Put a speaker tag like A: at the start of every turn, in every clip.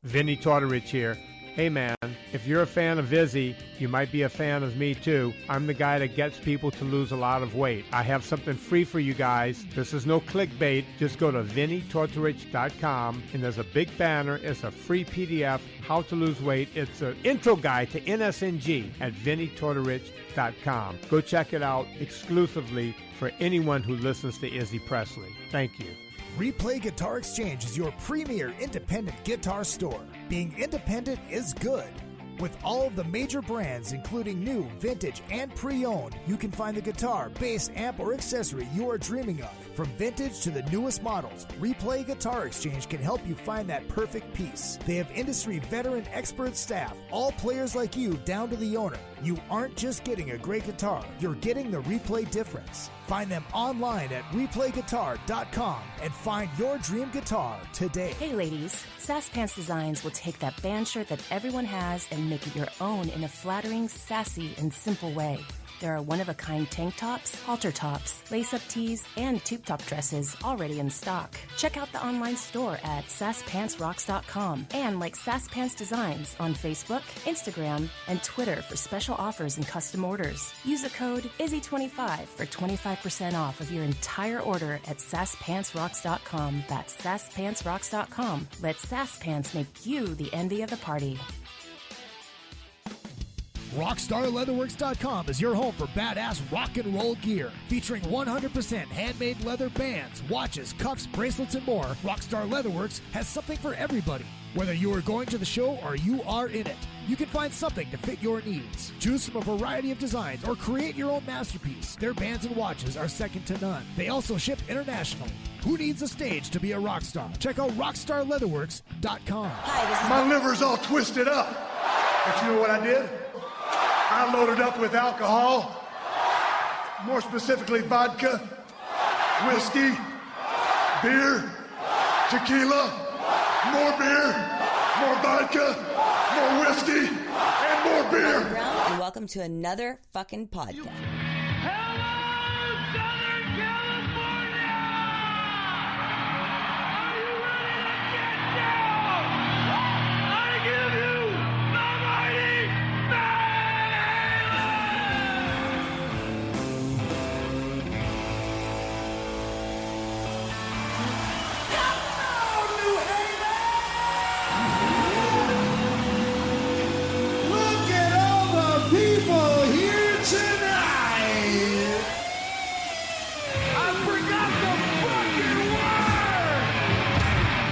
A: Vinny Tortorich here. Hey man, if you're a fan of Izzy, you might be a fan of me too. I'm the guy that gets people to lose a lot of weight. I have something free for you guys. This is no clickbait. Just go to vinnytortorich.com and there's a big banner. It's a free PDF, how to lose weight. It's an intro guide to NSNG at vinnytortorich.com. Go check it out exclusively for anyone who listens to Izzy Presley. Thank you.
B: Replay Guitar Exchange is your premier independent guitar store. Being independent is good. With all of the major brands, including new, vintage, and pre-owned, you can find the guitar, bass, amp, or accessory you are dreaming of. From vintage to the newest models, Replay Guitar Exchange can help you find that perfect piece. They have industry veteran expert staff, all players like you down to the owner. You aren't just getting a great guitar, you're getting the Replay difference. Find them online at replayguitar.com and find your dream guitar today.
C: Hey ladies, Sass Pants Designs will take that band shirt that everyone has and make it your own in a flattering, sassy, and simple way. There are one-of-a-kind tank tops, halter tops, lace-up tees, and tube-top dresses already in stock. Check out the online store at sasspantsrocks.com and like Sass Pants Designs on Facebook, Instagram, and Twitter for special offers and custom orders. Use the code IZZY25 for 25% off of your entire order at sasspantsrocks.com. That's sasspantsrocks.com. Let Sass Pants make you the envy of the party.
B: RockstarLeatherworks.com is your home for badass rock and roll gear. Featuring 100% handmade leather bands, watches, cuffs, bracelets, and more, Rockstar Leatherworks has something for everybody. Whether you are going to the show or you are in it, you can find something to fit your needs. Choose from a variety of designs or create your own masterpiece. Their bands and watches are second to none. They also ship internationally. Who needs a stage to be a rock star? Check out RockstarLeatherworks.com.
C: Hi, this is
D: My liver's all twisted up. But you know what I did? I loaded up with alcohol, more specifically vodka, whiskey, beer, tequila, more beer, more vodka, more whiskey, and more beer.
E: Brown, and welcome to another fucking podcast.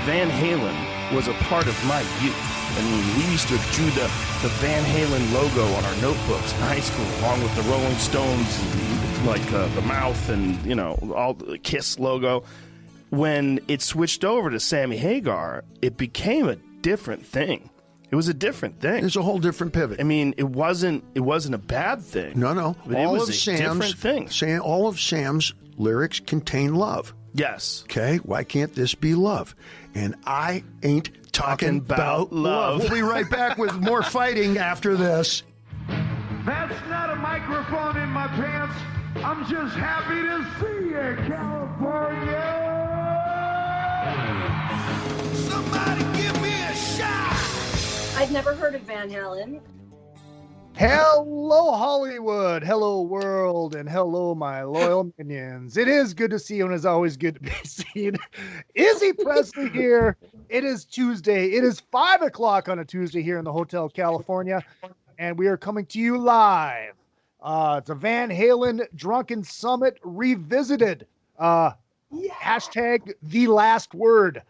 F: Van Halen was a part of my youth. I mean, we used to drew the Van Halen logo on our notebooks in high school, along with the Rolling Stones, like the mouth and, you know, all the Kiss logo. When it switched over to Sammy Hagar, it became a different thing. It was a different thing.
G: It's a whole different pivot.
F: I mean, it wasn't a bad thing.
G: No.
F: But it was a different thing.
G: All of Sam's lyrics contain love.
F: Yes.
G: Okay, why can't this be love? And I ain't talking about love. We'll be right back with more fighting after this.
D: That's not a microphone in my pants. I'm just happy to see you, California. Somebody give me a shot.
H: I've never heard of Van Halen.
I: Hello, Hollywood. Hello, world. And hello, my loyal minions. It is good to see you, and it's always good to be seen. Izzy Presley here. It is Tuesday. It is 5 o'clock on a Tuesday here in the Hotel California, and we are coming to you live. It's a Van Halen Drunken Summit Revisited. Hashtag the last word.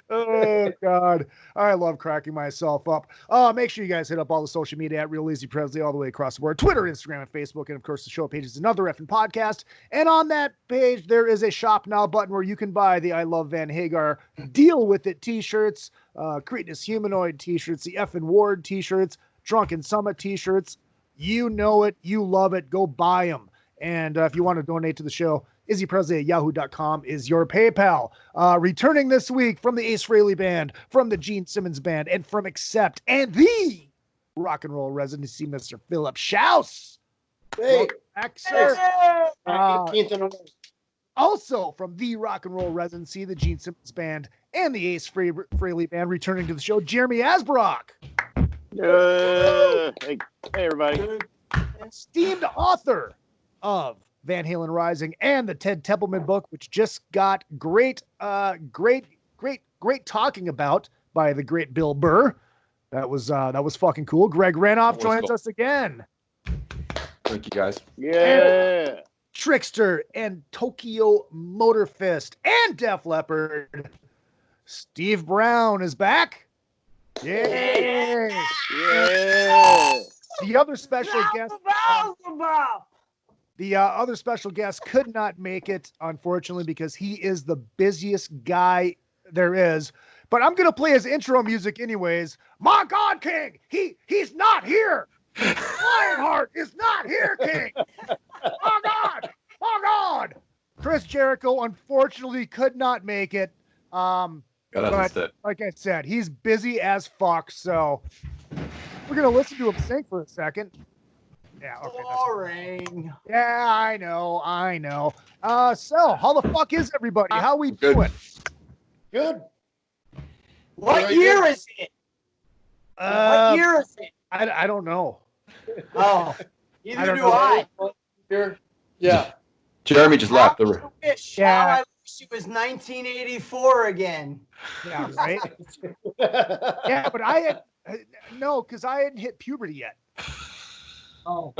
I: Oh God, I love cracking myself up. Make sure you guys hit up all the social media at Real Izzy Presley all the way across the board: Twitter, Instagram, and Facebook. And of course, the show page is Another Effing Podcast. And on that page, there is a shop now button where you can buy the I Love Van Hagar Deal With It t-shirts, Cretinous Humanoid t-shirts, the Effing Ward t-shirts, Drunken Summit t-shirts. You know it, you love it. Go buy them. And if you want to donate to the show, izzypresley@yahoo.com is your PayPal. Returning this week from the Ace Frehley Band, from the Gene Simmons Band, and from Accept, and the Rock and Roll Residency, Mr. Philip Shouse. Hey, sir. Also from the Rock and Roll Residency, the Gene Simmons Band, and the Ace Frehley Band returning to the show, Jeremy Asbrock.
H: Hey, everybody.
I: Esteemed author of Van Halen Rising and the Ted Templeman book, which just got great talking about by the great Bill Burr. That was fucking cool. Greg Renoff joins us again.
J: Thank you, guys.
H: Yeah.
I: And Trixer and Tokyo Motorfist and Def Leppard. Steve Brown is back. Yay!
H: Yeah.
I: The other special guest. The other special guest could not make it, unfortunately, because he is the busiest guy there is. But I'm gonna play his intro music anyways. My God, King, he's not here. Lionheart is not here, King. My God. Chris Jericho unfortunately could not make it. But like I said, he's busy as fuck. So we're gonna listen to him sing for a second. Yeah, okay.
K: Boring.
I: Yeah, I know. So how the fuck is everybody? How we doing?
K: Good. What year is it? What year is it?
I: I don't know.
K: Oh, neither do I.
J: Yeah. Jeremy just left.
K: I wish it was 1984 again.
I: Yeah, right. Yeah, but I had because I hadn't hit puberty yet.
K: Oh.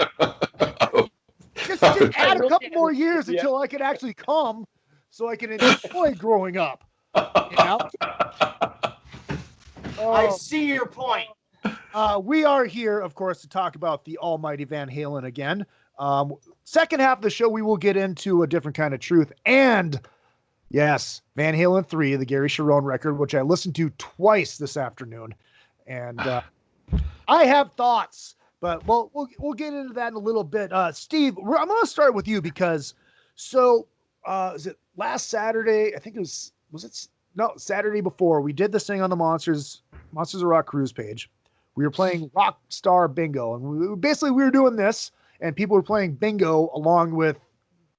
I: Just add a couple more years until I can actually come, so I can enjoy growing up. You know?
K: I see your point.
I: We are here, of course, to talk about the almighty Van Halen again. Second half of the show, we will get into a different kind of truth. And, yes, Van Halen 3, the Gary Cherone record, which I listened to twice this afternoon. And I have thoughts, but we'll get into that in a little bit. Steve, I'm going to start with you because, is it last Saturday? I think it was Saturday before. We did this thing on the Monsters of Rock cruise page. We were playing Rockstar Bingo, and we were doing this, and people were playing bingo along with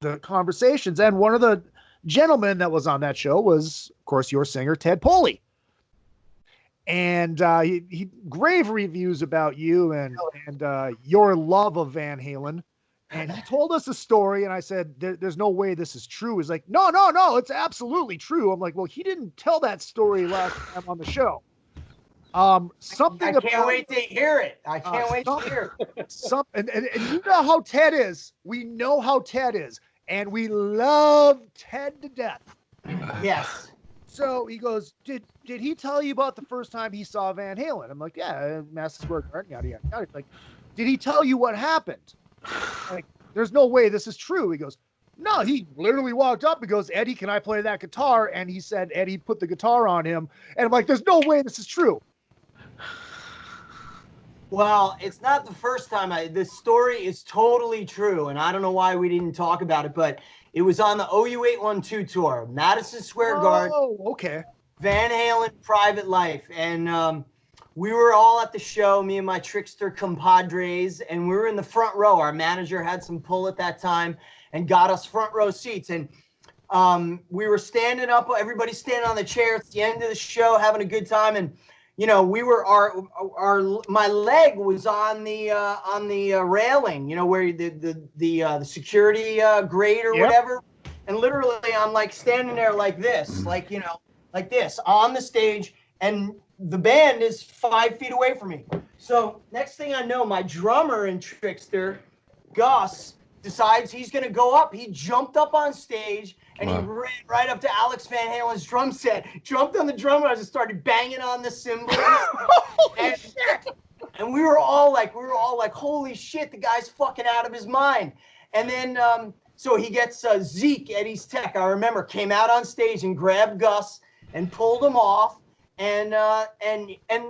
I: the conversations. And one of the gentlemen that was on that show was, of course, your singer, Ted Poley. And he grave reviews about you and your love of Van Halen. And he told us a story, and I said, there's no way this is true. He's like, no, it's absolutely true. I'm like, well, he didn't tell that story last time on the show.
K: I can't wait to hear it. And
I: you know how Ted is. We know how Ted is, and we love Ted to death.
K: Yes.
I: So he goes, did he tell you about the first time he saw Van Halen? I'm like, yeah, Madison Square Garden, yada yada yada. Like, did he tell you what happened? Like, there's no way this is true. He goes, no, he literally walked up and goes, Eddie, can I play that guitar? And he said Eddie put the guitar on him. And I'm like, there's no way this is true.
K: Well, it's not the first time. The story is totally true, and I don't know why we didn't talk about it, but it was on the OU812 tour, Madison Square Garden.
I: Oh, okay.
K: Van Halen Private Life, and we were all at the show, me and my Trickster compadres, and we were in the front row. Our manager had some pull at that time and got us front row seats, and we were standing up, everybody standing on the chair at the end of the show, having a good time, and you know, we were my leg was on the railing, you know, where the security grate or whatever, and literally I'm like standing there like this, like this on the stage, and the band is 5 feet away from me. So next thing I know, my drummer in Trixter, Gus, decides he's gonna go up. He jumped up on stage. And he ran right up to Alex Van Halen's drum set, jumped on the drum and started banging on the cymbals. And we were all like, holy shit, the guy's fucking out of his mind. And then, so he gets Zeke, Eddie's tech, I remember, came out on stage and grabbed Gus and pulled him off. And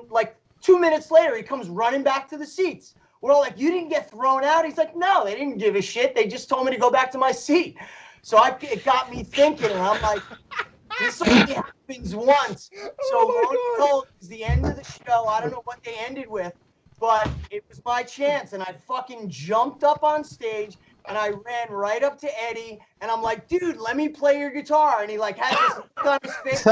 K: like 2 minutes later, he comes running back to the seats. We're all like, you didn't get thrown out? He's like, no, they didn't give a shit. They just told me to go back to my seat. So it got me thinking, and I'm like, this only happens once. So lo and behold, it's the end of the show. I don't know what they ended with, but it was my chance, and I fucking jumped up on stage, and I ran right up to Eddie, and I'm like, dude, let me play your guitar. And he like had this look on his face.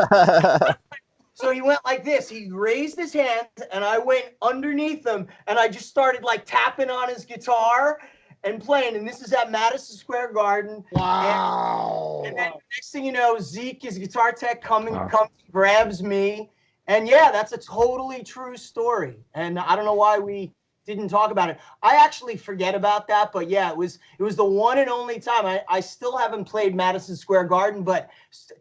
K: So he went like this. He raised his hands, and I went underneath him, and I just started like tapping on his guitar and playing. And this is at Madison Square Garden.
I: Wow.
K: And then next thing you know, Zeke, his guitar tech, comes, grabs me. And yeah, that's a totally true story. And I don't know why we didn't talk about it. I actually forget about that, but yeah, it was the one and only time. I still haven't played Madison Square Garden, but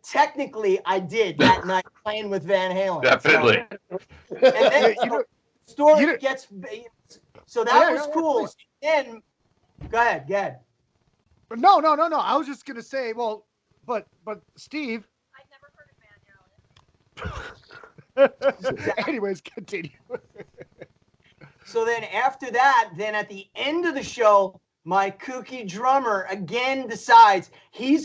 K: technically I did that night playing with Van Halen.
J: Definitely.
K: So, and then the story gets so that was cool. Then go ahead.
I: No. I was just gonna say, well, but Steve.
L: I've never heard of Van Halen.
I: Anyways, continue.
K: So then after that, then at the end of the show, my kooky drummer again decides he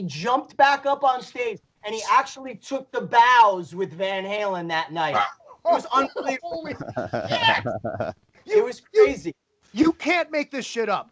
K: jumped back up on stage and he actually took the bows with Van Halen that night. It was unbelievable. It was crazy.
I: You can't make this shit up.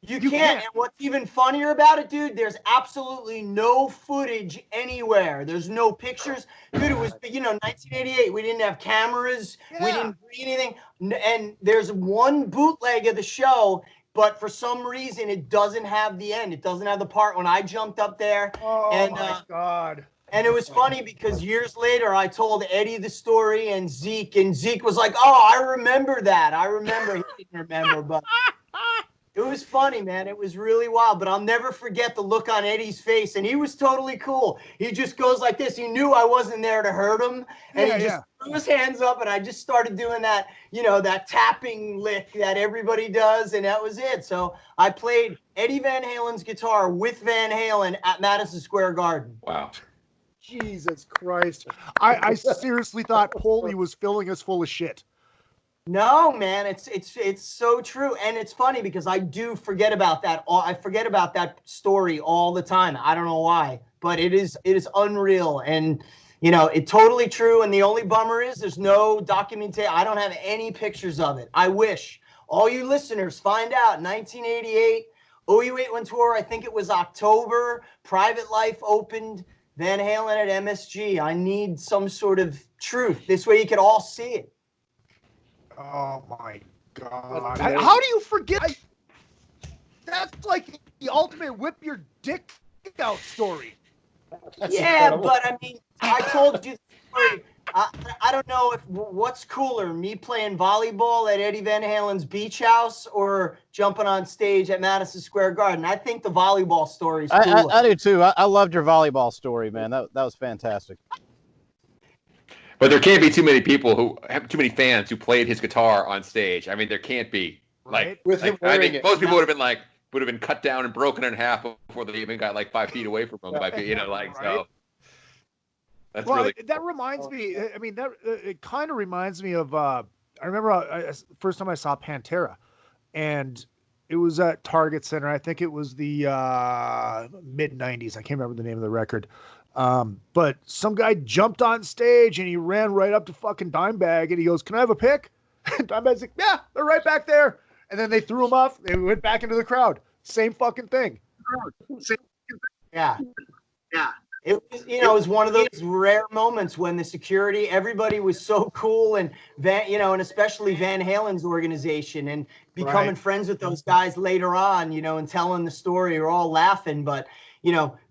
K: You can't. And what's even funnier about it, dude, there's absolutely no footage anywhere. There's no pictures. Dude, it was, 1988. We didn't have cameras. Yeah. We didn't read anything. And there's one bootleg of the show, but for some reason, it doesn't have the end. It doesn't have the part when I jumped up there.
I: Oh, my God.
K: And it was funny because years later, I told Eddie the story and Zeke was like, oh, I remember that. He didn't remember, but... It was funny, man. It was really wild, but I'll never forget the look on Eddie's face, and he was totally cool. He just goes like this. He knew I wasn't there to hurt him, and he just threw his hands up, and I just started doing that, that tapping lick that everybody does, and that was it. So I played Eddie Van Halen's guitar with Van Halen at Madison Square Garden.
J: Wow.
I: Jesus Christ. I seriously thought Polly was filling us full of shit.
K: No, man, it's so true, and it's funny because I do forget about that. I forget about that story all the time. I don't know why, but it is unreal, and it's totally true. And the only bummer is there's no documentation. I don't have any pictures of it. I wish all you listeners find out. 1988, OU81 tour. I think it was October. Private Life opened. Van Halen at MSG. I need some sort of truth. This way you could all see it.
I: Oh my God. How do you forget? That's like the ultimate whip your dick out story.
K: That's incredible. But I mean, I told you the story. I don't know what's cooler, me playing volleyball at Eddie Van Halen's beach house or jumping on stage at Madison Square Garden. I think the volleyball story is cooler.
M: I do too. I loved your volleyball story, man. That was fantastic.
J: But there can't be too many people who have too many fans who played his guitar on stage. I mean, there can't be.
I: Right.
J: I think most people would have been cut down and broken in half before they even got 5 feet away from him.
I: Right.
J: So. That's
I: that reminds me. I mean, it kind of reminds me of. I remember first time I saw Pantera, and it was at Target Center. I think it was the mid '90s. I can't remember the name of the record. But some guy jumped on stage and he ran right up to fucking Dimebag and he goes, "Can I have a pic?" And Dimebag's like, "Yeah, they're right back there." And then they threw him off. They went back into the crowd. Same fucking thing.
K: Yeah. It was one of those rare moments when everybody was so cool, and and especially Van Halen's organization, and becoming friends with those guys later on, and telling the story, we're all laughing. But,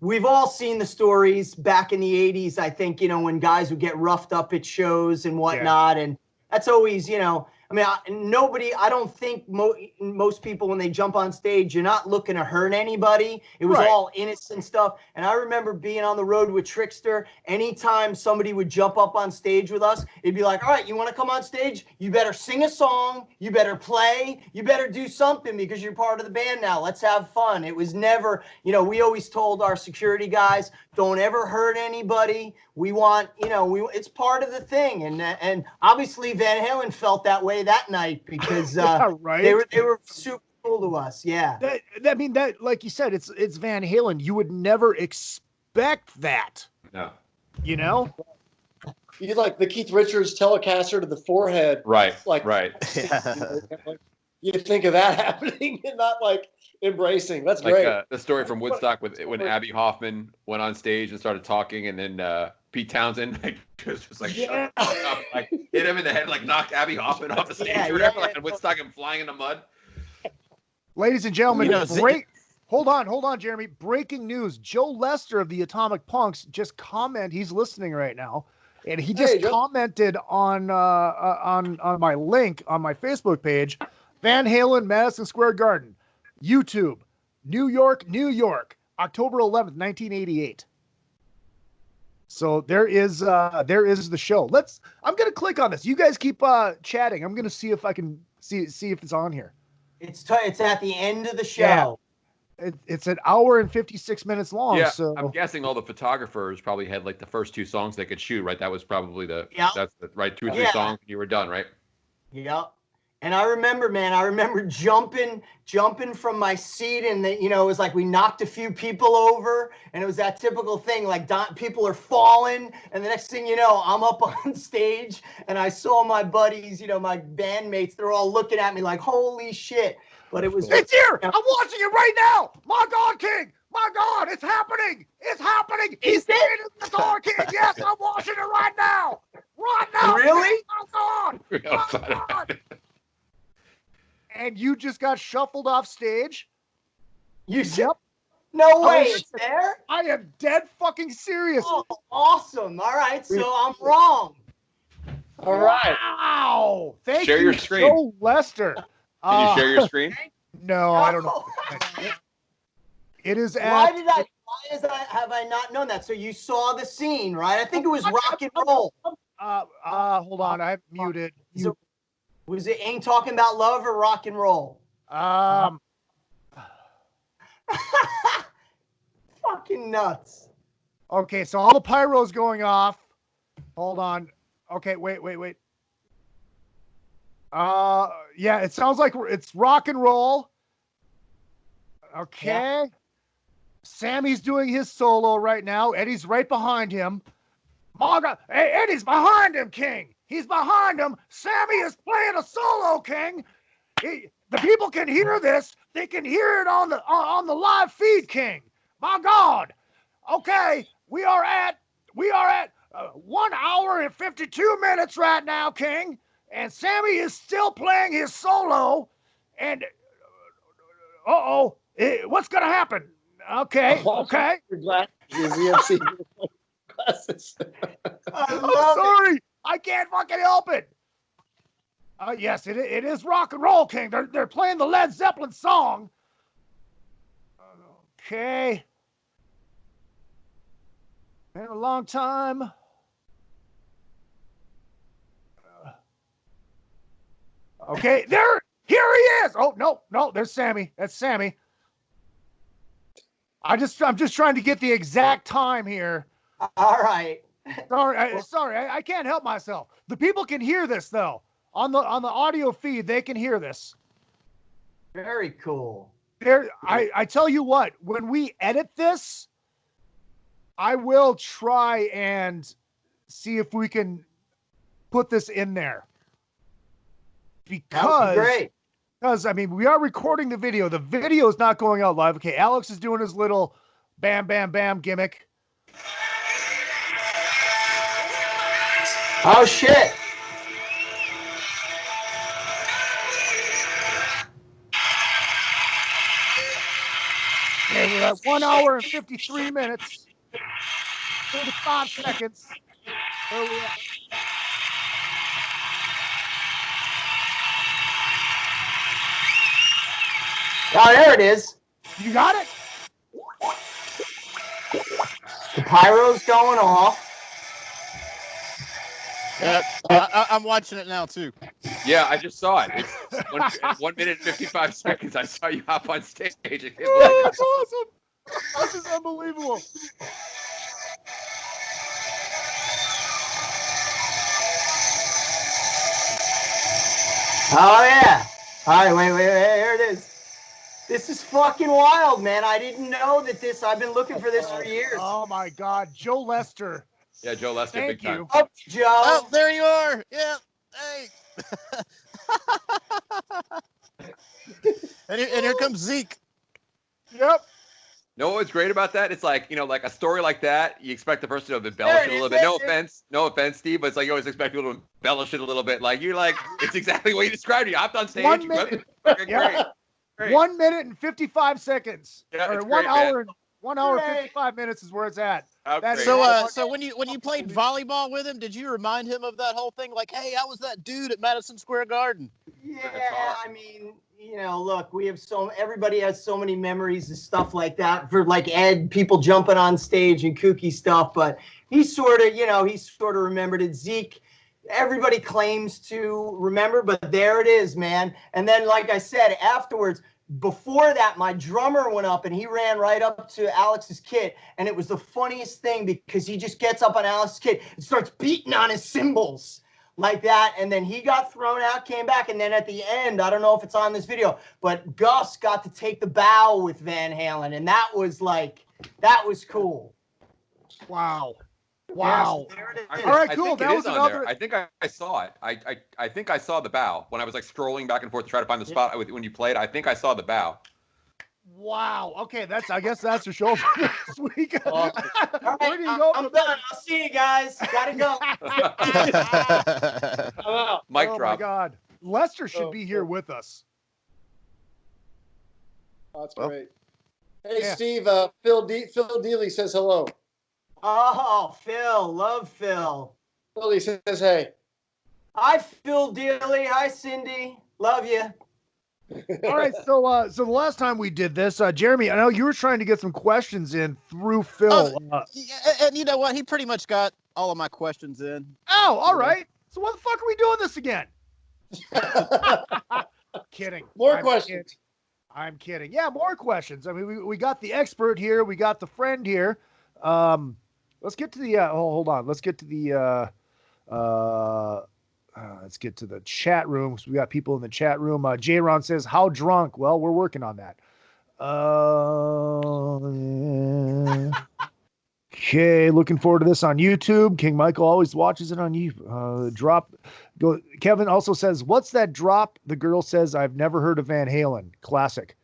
K: we've all seen the stories back in the 80s, I think, when guys would get roughed up at shows and whatnot. And that's always, I don't think most people, when they jump on stage, you're not looking to hurt anybody. It was all innocent stuff. And I remember being on the road with Trixter. Anytime somebody would jump up on stage with us, it'd be like, all right, you want to come on stage? You better sing a song. You better play. You better do something because you're part of the band now. Let's have fun. It was never, we always told our security guys, don't ever hurt anybody. We want, it's part of the thing. And obviously Van Halen felt that way that night because they were super cool to us. Yeah.
I: That like you said, it's Van Halen. You would never expect that.
J: No.
N: You did like the Keith Richards Telecaster to the forehead.
J: Right.
N: Right.
J: Yeah.
N: You think of that happening and not like embracing. That's
J: like
N: great.
J: the story from Woodstock when Abby Hoffman went on stage and started talking, and then Pete Townsend was just like shut the fuck up, like hit him in the head, like knocked Abby Hoffman off the stage or whatever, like on Woodstock and flying in the mud.
I: Ladies and gentlemen, hold on, Jeremy. Breaking news: Joe Lester of the Atomic Punks just he's listening right now, and he just commented on my link on my Facebook page, Van Halen, Madison Square Garden, YouTube, New York, October 11th, 1988. So there is the show. I'm gonna click on this. You guys keep chatting. I'm gonna see if I can see if it's on here.
K: It's at the end of the show.
I: Yeah. It's an hour and 56 minutes long.
J: Yeah,
I: so
J: I'm guessing all the photographers probably had like the first 2 songs they could shoot, right? That was probably that's the right 2 or 3 songs and you were done, right?
K: Yep. And I remember jumping from my seat, and it was like we knocked a few people over, and it was that typical thing, like people are falling, and the next thing you know, I'm up on stage, and I saw my buddies, my bandmates, they're all looking at me like, holy shit. But it's
I: here! I'm watching it right now! My God, King! My God, it's happening! It's happening! He's in the door, King! Yes, I'm watching it right now! Right now!
K: Really?
I: My God! And you just got shuffled off stage?
K: Yep. No way, it's there?
I: I am dead fucking serious.
K: Oh, awesome. All right, so I'm wrong.
N: All right.
I: Wow. Thank
J: you,
I: your screen. Joe Lester.
J: Can you share your screen?
I: No, I don't know. It is at...
K: Why have I not known that? So you saw the scene, right? I think it was rock and roll.
I: Hold on, I have muted.
K: Was it Ain't Talking About Love or Rock and Roll? Fucking nuts.
I: Okay, so all the pyro's going off. Hold on. Okay, wait. Yeah, it sounds like it's rock and roll. Okay. Yeah. Sammy's doing his solo right now. Eddie's right behind him. Marga, hey, Eddie's behind him, King. He's behind him. Sammy is playing a solo, King. The people can hear this. They can hear it on the live feed, King. My God. Okay, we are at 1 hour and 52 minutes right now, King. And Sammy is still playing his solo. And what's gonna happen? Okay. I'm sorry. I can't fucking help it. Yes, it is rock and roll, King. They're playing the Led Zeppelin song. Okay. Been a long time. Okay, here he is. Oh, no, there's Sammy. That's Sammy. I'm just trying to get the exact time here.
K: All right.
I: Sorry, I can't help myself. The people can hear this though. On the audio feed, they can hear this.
K: Very cool.
I: I tell you what, when we edit this, I will try and see if we can put this in there. Because I mean, we are recording the video. The video is not going out live. Okay, Alex is doing his little bam, bam, bam gimmick.
K: Oh, shit.
I: Okay, we're at 1 hour and 53 minutes, 35 seconds. Where are we at?
K: Oh, there it is.
I: You got it?
K: The pyro's going off.
M: Yeah, I'm watching it now too.
J: Yeah, I just saw it. It's 1 minute and 55 seconds. I saw you hop on stage.
I: Oh, that's awesome. This is unbelievable.
K: Oh, yeah. All right, wait. Here it is. This is fucking wild, man. I didn't know that I've been looking for this for years.
I: Oh, my God. Joe Lester.
J: Yeah, Joe Lester,
I: Thank
J: big time.
K: Up, Joe.
M: Oh, there you are. Yeah. Hey. and here comes Zeke.
J: know what's great about that? It's like, like a story like that, you expect the person to embellish it a little bit. No offense, Steve, but it's like you always expect people to embellish it a little bit. Like, you're like, it's exactly what you described. You hopped on stage.
I: 1 minute.
J: Great.
I: 1 minute and 55 seconds.
J: Yeah,
I: or
J: it's
I: 1
J: great,
I: hour,
J: man.
I: 1 hour, 55 minutes is where it's at.
M: So when you played volleyball with him, did you remind him of that whole thing? Like, hey, I was that dude at Madison Square Garden.
K: Yeah, I mean, look, everybody has so many memories and stuff like that for like Ed, people jumping on stage and kooky stuff, but he sort of remembered it. Zeke, everybody claims to remember, but there it is, man. And then, like I said, afterwards, before that, my drummer went up and he ran right up to Alex's kit, and it was the funniest thing because he just gets up on Alex's kit and starts beating on his cymbals like that, and then he got thrown out, came back, and then at the end, I don't know if it's on this video, but Gus got to take the bow with Van Halen, and that was cool.
I: Wow.
K: Yeah, so there it is.
I: All right,
J: I
I: cool.
J: think
I: That
J: it
I: was
J: is on
I: another.
J: there. I think I saw it. I think I saw the bow when I was like scrolling back and forth to try to find the spot when you played. I think I saw the bow.
I: Wow. Okay, I guess that's the show for this week.
K: All right, I'm done. I'll see you guys. Gotta go.
J: Mic
I: oh
J: drop.
I: my God, Lester should be here with us.
N: That's great. Hey, yeah. Steve. Phil Dealey says hello.
K: Oh, Phil. Love Phil.
N: Philly says hey.
K: Hi, Phil Dealey. Hi, Cindy. Love you.
I: All right, so the last time we did this, Jeremy, I know you were trying to get some questions in through Phil.
M: And you know what? He pretty much got all of my questions in.
I: Oh, all right. So what the fuck are we doing this again? Kidding.
N: More questions.
I: I'm kidding. Yeah, more questions. I mean, we got the expert here. We got the friend here. Let's get to the hold on. Let's get to the let's get to the chat room. So we got people in the chat room. J-Ron says, how drunk? Well, we're working on that. Okay, looking forward to this on YouTube. King Michael always watches it on YouTube. Kevin also says, what's that drop? The girl says, I've never heard of Van Halen. Classic.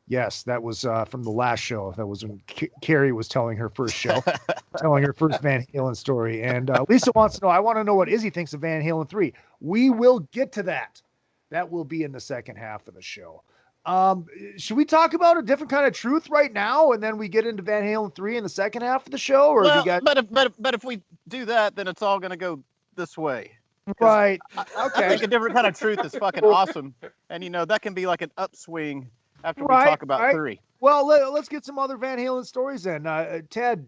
I: Yes, that was from the last show. That was when Carrie was telling her first show, telling her first Van Halen story. And Lisa wants to know, I want to know what Izzy thinks of Van Halen 3. We will get to that. That will be in the second half of the show. Should we talk about a different kind of truth right now, and then we get into Van Halen 3 in the second half of the show? Or
M: well, but if we do that, then it's all going to go this way.
I: Right. Okay.
M: I think a different kind of truth is fucking awesome. And, that can be like an upswing after we talk about 3.
I: Well, let's get some other Van Halen stories then. Ted,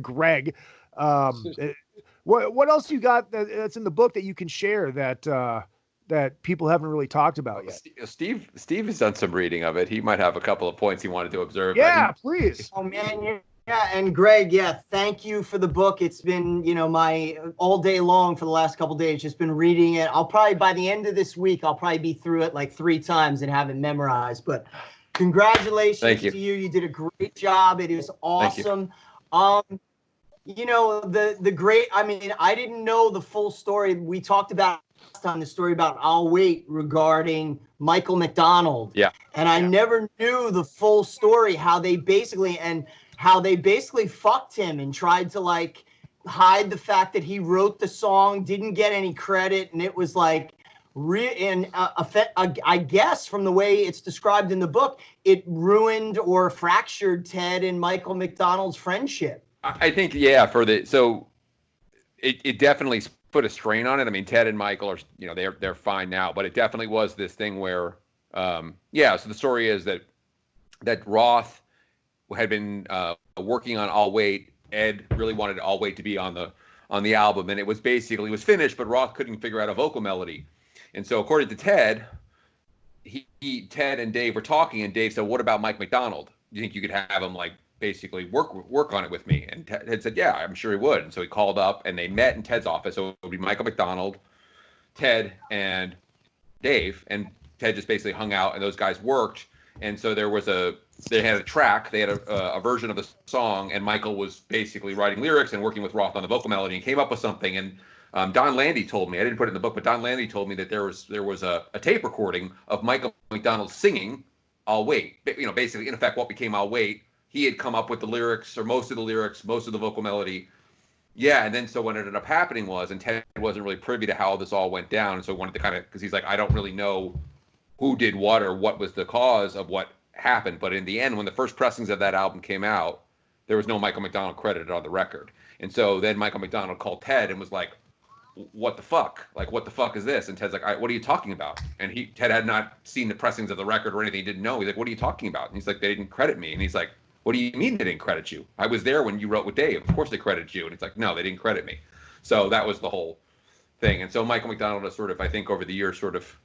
I: Greg, what else you got that's in the book that you can share that people haven't really talked about yet?
J: Steve has done some reading of it. He might have a couple of points he wanted to observe.
I: Yeah, please.
K: Oh man, yeah, and Greg, thank you for the book. It's been, my all day long for the last couple of days, just been reading it. I'll probably, by the end of this week, I'll probably be through it like 3 times and have it memorized. But congratulations to you. You did a great job. It is awesome. The great, I didn't know the full story. We talked about last time the story about I'll Wait regarding Michael McDonald.
J: Yeah.
K: And I never knew the full story, how they basically fucked him and tried to hide the fact that he wrote the song, didn't get any credit, and it was I guess from the way it's described in the book, it ruined or fractured Ted and Michael McDonald's friendship.
J: I think, so it definitely put a strain on it. I mean, Ted and Michael are, they're fine now, but it definitely was this thing where, so the story is that Roth had been working on I'll Wait. Ed really wanted I'll Wait to be on the album, and it was finished, but Roth couldn't figure out a vocal melody. And so according to Ted, Ted and Dave were talking, and Dave said, what about Mike McDonald? Do you think you could have him basically work on it with me? And Ted said, yeah, I'm sure he would. And so he called up and they met in Ted's office. So it would be Michael McDonald, Ted, and Dave. And Ted just basically hung out and those guys worked. And so they had a track, they had a version of the song, and Michael was basically writing lyrics and working with Roth on the vocal melody and came up with something. And Don Landy told me, I didn't put it in the book, but Don Landy told me that there was a tape recording of Michael McDonald singing I'll Wait. Basically, in effect, what became I'll Wait. He had come up with the lyrics, or most of the lyrics, most of the vocal melody. Yeah, and then so what ended up happening was, and Ted wasn't really privy to how this all went down, and so wanted to kind of, because he's like, I don't really know who did what or what was the cause of what happened. But in the end, when the first pressings of that album came out, there was no Michael McDonald credited on the record. And so then Michael McDonald called Ted and was like, what the fuck? Like, what the fuck is this? And Ted's like, what are you talking about? And Ted had not seen the pressings of the record or anything. He didn't know. He's like, what are you talking about? And he's like, they didn't credit me. And he's like, what do you mean they didn't credit you? I was there when you wrote with Dave. Of course they credited you. And it's like, no, they didn't credit me. So that was the whole thing. And so Michael McDonald has sort of, I think over the years, sort of,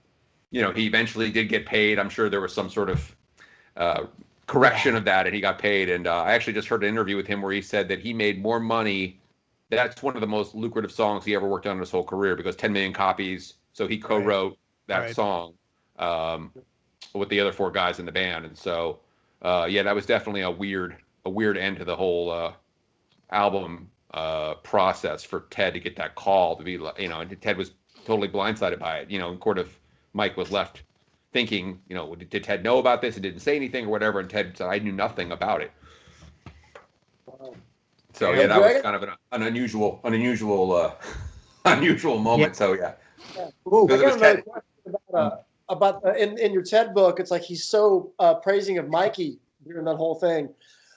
J: he eventually did get paid. I'm sure there was some sort of correction of that, and he got paid. And I actually just heard an interview with him where he said that he made more money. That's one of the most lucrative songs he ever worked on in his whole career, because 10 million copies. So he co-wrote that song with the other 4 guys in the band. And so, that was definitely a weird end to the whole album process for Ted to get that call to be, and Ted was totally blindsided by it. And sort of Mike was left thinking, did Ted know about this and didn't say anything or whatever? And Ted said, I knew nothing about it. Wow. So that was kind of an unusual moment. So
N: I got another question about in your TED book. It's like he's so praising of Mikey during that whole thing.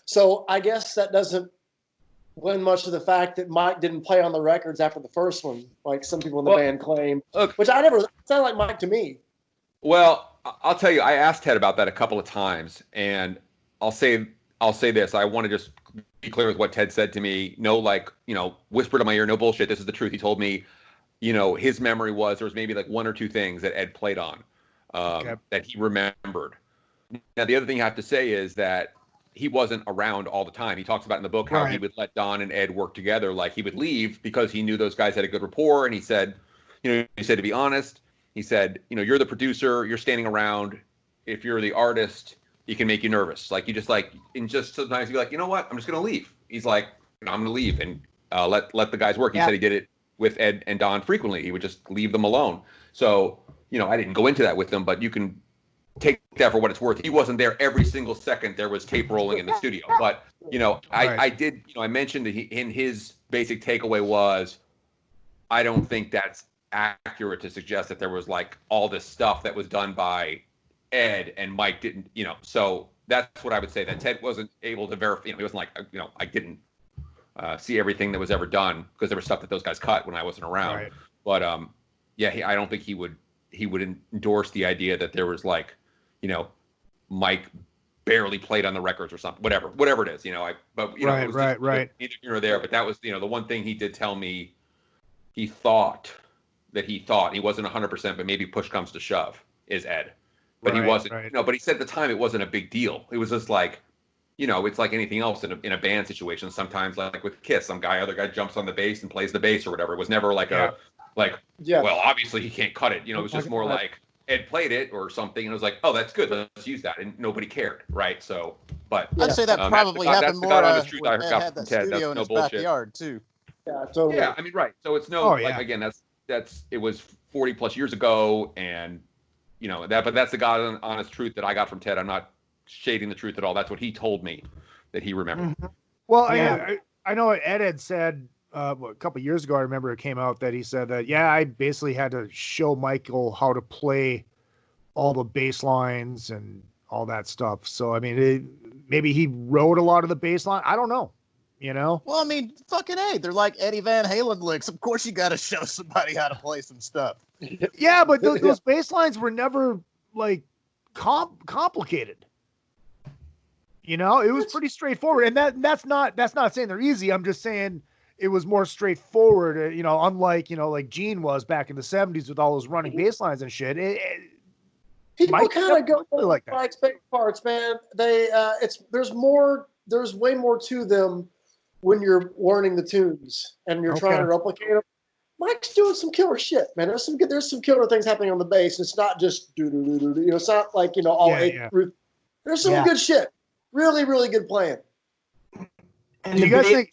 N: So I guess that doesn't lend much to the fact that Mike didn't play on the records after the first one, like some people in the band claim. Which I never sounded like Mike to me.
J: Well, I'll tell you, I asked Ted about that a couple of times, and I'll say this. I want to just be clear with what Ted said to me. No, whispered in my ear, no bullshit. This is the truth. He told me, his memory was there was maybe like 1 or 2 things that Ed played on that he remembered. Now, the other thing you have to say is that he wasn't around all the time. He talks about in the book how he would let Don and Ed work together. Like, he would leave because he knew those guys had a good rapport. And he said, to be honest, he said, you're the producer, you're standing around. If you're the artist, he can make you nervous. Like, you just sometimes you're like, you know what? I'm just going to leave. He's like, I'm going to leave and let the guys work. He said he did it with Ed and Don frequently. He would just leave them alone. So, I didn't go into that with them, but you can take that for what it's worth. He wasn't there every single second there was tape rolling in the studio. But, I did, I mentioned that in his basic takeaway was, I don't think that's accurate to suggest that there was like all this stuff that was done by Ed and Mike didn't, so that's what I would say, that Ted wasn't able to verify. He wasn't like, I didn't see everything that was ever done, because there was stuff that those guys cut when I wasn't around. But I don't think he would endorse the idea that there was like, Mike barely played on the records or something, whatever it is, but neither here nor there. But that was, the one thing he did tell me he thought he wasn't 100%, but maybe push comes to shove is Ed. But he wasn't, but he said at the time it wasn't a big deal. It was just like, it's like anything else in a band situation. Sometimes, like with Kiss, other guy jumps on the bass and plays the bass or whatever. It was never like well, obviously he can't cut it. It was just more like Ed played it or something, and it was like, oh, that's good, let's use that, and nobody cared, right? So, but
M: I'd say that probably happened more when Ed had that
J: Ted.
M: studio in his backyard too.
N: Yeah, totally.
J: Yeah, right. So it's again, that's it was 40 plus years ago, and but that's the God honest truth that I got from Ted. I'm not shading the truth at all. That's what he told me that he remembered.
I: Mm-hmm. Well, I know Ed had said a couple of years ago, I remember it came out that he said that, I basically had to show Michael how to play all the bass lines and all that stuff. So, maybe he wrote a lot of the bass line. I don't know,
M: Well, fucking A, they're like Eddie Van Halen licks. Of course you got to show somebody how to play some stuff.
I: Yeah, but those bass lines were never like complicated. It was pretty straightforward. And that's not saying they're easy. I'm just saying it was more straightforward, unlike, like Gene was back in the 70s with all those running bass lines and shit.
N: People kind of go like that. Mike's big parts, man. There's way more to them when you're learning the tunes and you're trying to replicate them. Mike's doing some killer shit, man. There's some killer things happening on the bass. It's not just it's not like all eight. There's some good shit. Really, really good playing.
K: And do you guys think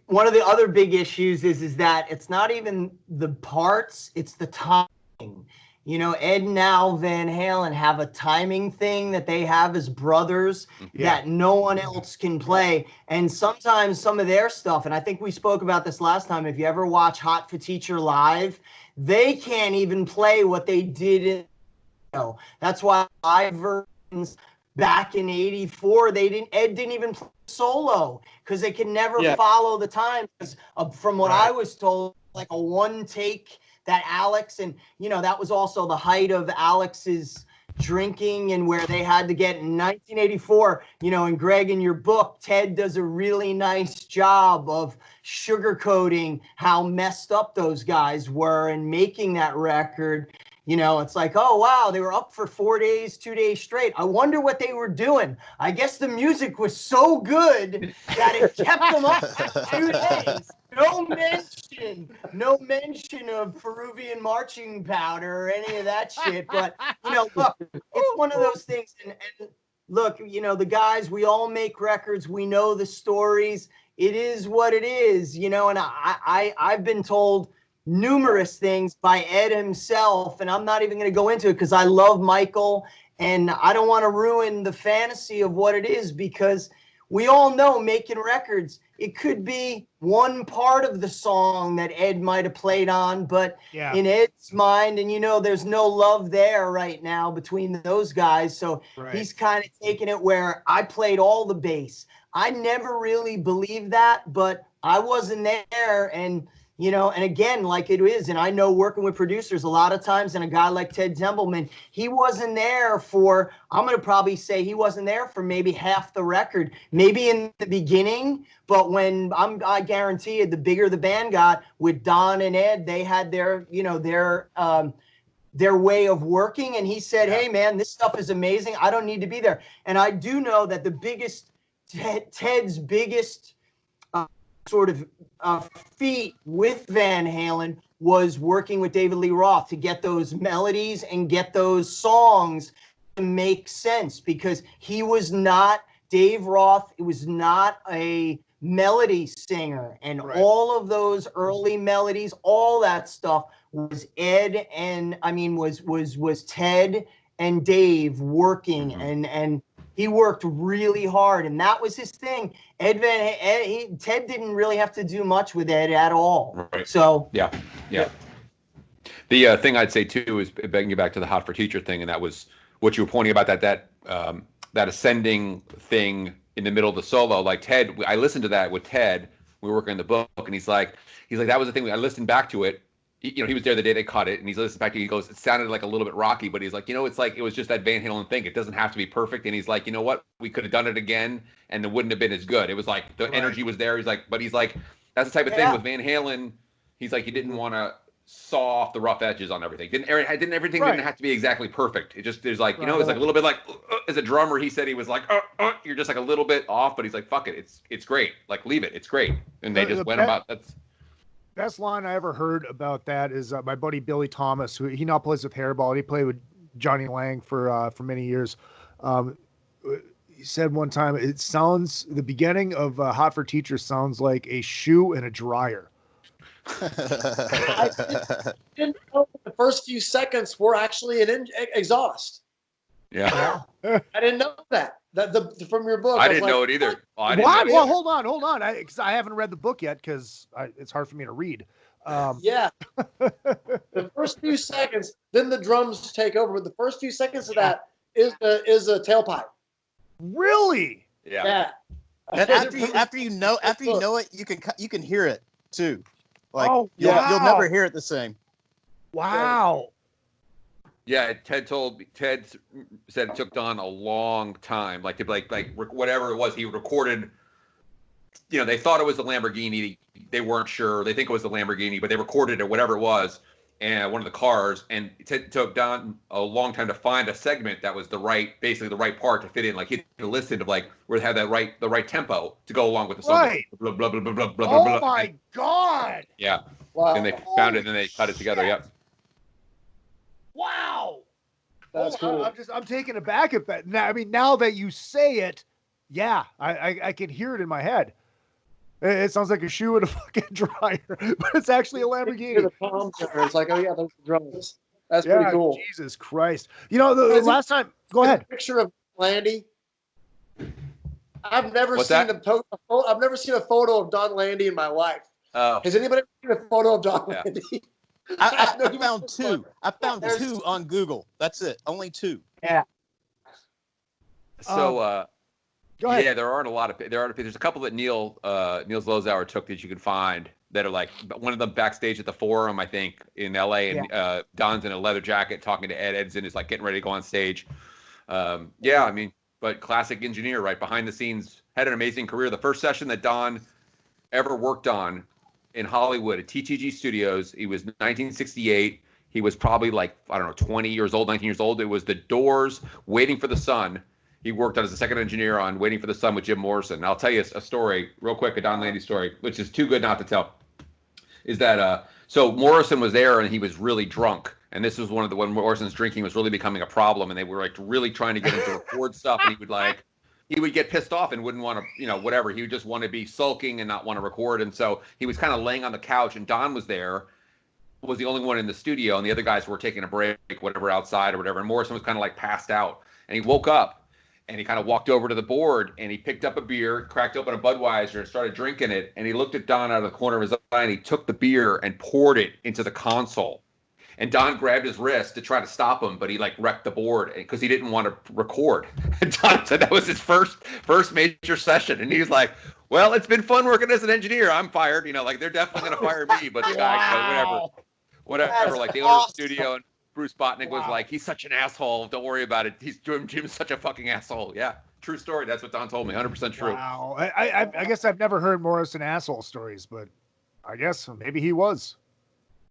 K: one of the other big issues is that it's not even the parts, it's the timing. You know, Ed and Al Van Halen have a timing thing that they have as brothers that no one else can play. And sometimes some of their stuff, and I think we spoke about this last time, if you ever watch Hot for Teacher live, they can't even play what they did in, that's why live versions back in '84, Ed didn't even play solo because they could never follow the time. From what I was told, like a one take that Alex, and that was also the height of Alex's drinking, and where they had to get in 1984, and Greg, in your book, Ted does a really nice job of sugarcoating how messed up those guys were and making that record. It's like, oh, wow, they were up for 4 days, 2 days straight. I wonder what they were doing. I guess the music was so good that it kept them up for 2 days. No mention of Peruvian marching powder or any of that shit. But, look, it's one of those things. And look, the guys, we all make records. We know the stories. It is what it is, and I've been told numerous things by Ed himself, and I'm not even going to go into it because I love Michael and I don't want to ruin the fantasy of what it is, because we all know making records, it could be one part of the song that Ed might have played on, but in Ed's mind, and there's no love there right now between those guys, so he's kind of taking it where I played all the bass. I never really believed that, but I wasn't there, and and again, like it is, and I know working with producers a lot of times, and a guy like Ted Templeman, he wasn't there for, I'm going to probably say he wasn't there for maybe half the record, maybe in the beginning, but when I guarantee you, the bigger the band got with Don and Ed, they had their, their way of working, and he said, hey man, this stuff is amazing. I don't need to be there. And I do know that the biggest, Ted's biggest sort of feat with Van Halen was working with David Lee Roth to get those melodies and get those songs to make sense, because he was not, Dave Roth, it was not a melody singer, and all of those early melodies, all that stuff was Ed and was Ted and Dave working, and he worked really hard, and that was his thing. Ted didn't really have to do much with Ed at all.
J: Right.
K: So
J: yeah. The thing I'd say too is, bringing you back to the Hot for Teacher thing, and that was what you were pointing about, that ascending thing in the middle of the solo. Like Ted, I listened to that with Ted. We were working on the book, and he's like that was the thing. I listened back to it. He was there the day they cut it, and he's listening back to it. He goes, it sounded like a little bit rocky, but he's like, it's like, it was just that Van Halen thing. It doesn't have to be perfect. And he's like, you know what? We could have done it again, and it wouldn't have been as good. It was like, the energy was there. He's like, that's the type of thing with Van Halen. He's like, he didn't want to saw off the rough edges on everything. Everything didn't have to be exactly perfect. It just, there's like, it's like a little bit like, as a drummer, he said he was like, you're just like a little bit off, but he's like, fuck it. It's great. Like, leave it. It's great. And they just went about, that's.
I: Best line I ever heard about that is my buddy Billy Thomas, who he now plays with Hairball. He played with Johnny Lang for many years. He said one time, it sounds, the beginning of Hot for Teacher sounds like a shoe and a dryer.
N: I didn't know the first few seconds were actually an exhaust.
J: Yeah.
N: I didn't know that. From your book.
J: I didn't know it either.
I: What? Well, hold on. Because I haven't read the book yet, because it's hard for me to read.
N: Yeah. The first few seconds, then the drums take over. But the first few seconds of that is a tailpipe.
I: Really?
J: Yeah.
M: And after you know it, you can hear it too. Like you'll never hear it the same.
I: Wow.
J: Yeah, Ted said it took Don a long time, like whatever it was he recorded. They thought it was the Lamborghini. They weren't sure. They think it was the Lamborghini, but they recorded it, whatever it was, and one of the cars. And it took Don a long time to find a segment that was basically the right part to fit in. Like he listened to where they had the right tempo to go along with the song.
I: Right.
J: Blah, blah, blah, blah, blah, blah,
I: oh
J: blah,
I: my God.
J: Yeah.
N: Wow.
J: And they found it, and then they cut it together. Yep.
I: Wow.
N: That's cool.
I: I'm taken aback at that. Now that you say it, yeah, I can hear it in my head. It sounds like a shoe and a fucking dryer, but it's actually a Lamborghini.
N: The palms there. It's like, oh yeah, those are drums. That's pretty cool.
I: Jesus Christ. You know, the last time, go ahead.
N: Picture of Landy. I've never
J: What's
N: seen
J: that?
N: I've never seen a photo of Don Landy in my life.
J: Oh.
N: Has anybody ever seen a photo of Don Landy?
M: I found two. I found two on Google. That's it. Only two.
K: Yeah.
J: So,
I: go ahead.
J: yeah, there aren't a lot of. There's a couple that Niels Lozauer took that you can find that are like one of them backstage at the Forum, I think, in L.A. and Don's in a leather jacket talking to Ed. Ed's in is like getting ready to go on stage. Yeah, I mean, but classic engineer, right behind the scenes, had an amazing career. The first session that Don ever worked on in Hollywood at TTG Studios, he was 1968. He was probably like, I don't know, 20 years old, 19 years old. It was The Doors, Waiting for the Sun. He worked on as a second engineer on Waiting for the Sun with Jim Morrison. And I'll tell you a story real quick, a Don Landy story, which is too good not to tell. Is that so Morrison was there and he was really drunk. And this was when Morrison's drinking was really becoming a problem. And they were like really trying to get him to record stuff. And he would get pissed off and wouldn't want to, whatever. He would just want to be sulking and not want to record. And so he was kind of laying on the couch and Don was there, was the only one in the studio. And the other guys were taking a break, whatever, outside or whatever. And Morrison was kind of like passed out. And he woke up. And he kind of walked over to the board and he picked up a beer, cracked open a Budweiser and started drinking it. And he looked at Don out of the corner of his eye and he took the beer and poured it into the console. And Don grabbed his wrist to try to stop him, but he like wrecked the board because he didn't want to record. And Don said that was his first major session. And he was like, well, it's been fun working as an engineer. I'm fired. Like they're definitely going to fire me. But the guy, whatever, like the owner of the studio and Bruce Botnick was like, he's such an asshole. Don't worry about it. Jim's such a fucking asshole. Yeah, true story. That's what Don told me. 100% true.
I: Wow. I guess I've never heard Morrison asshole stories, but I guess maybe he was.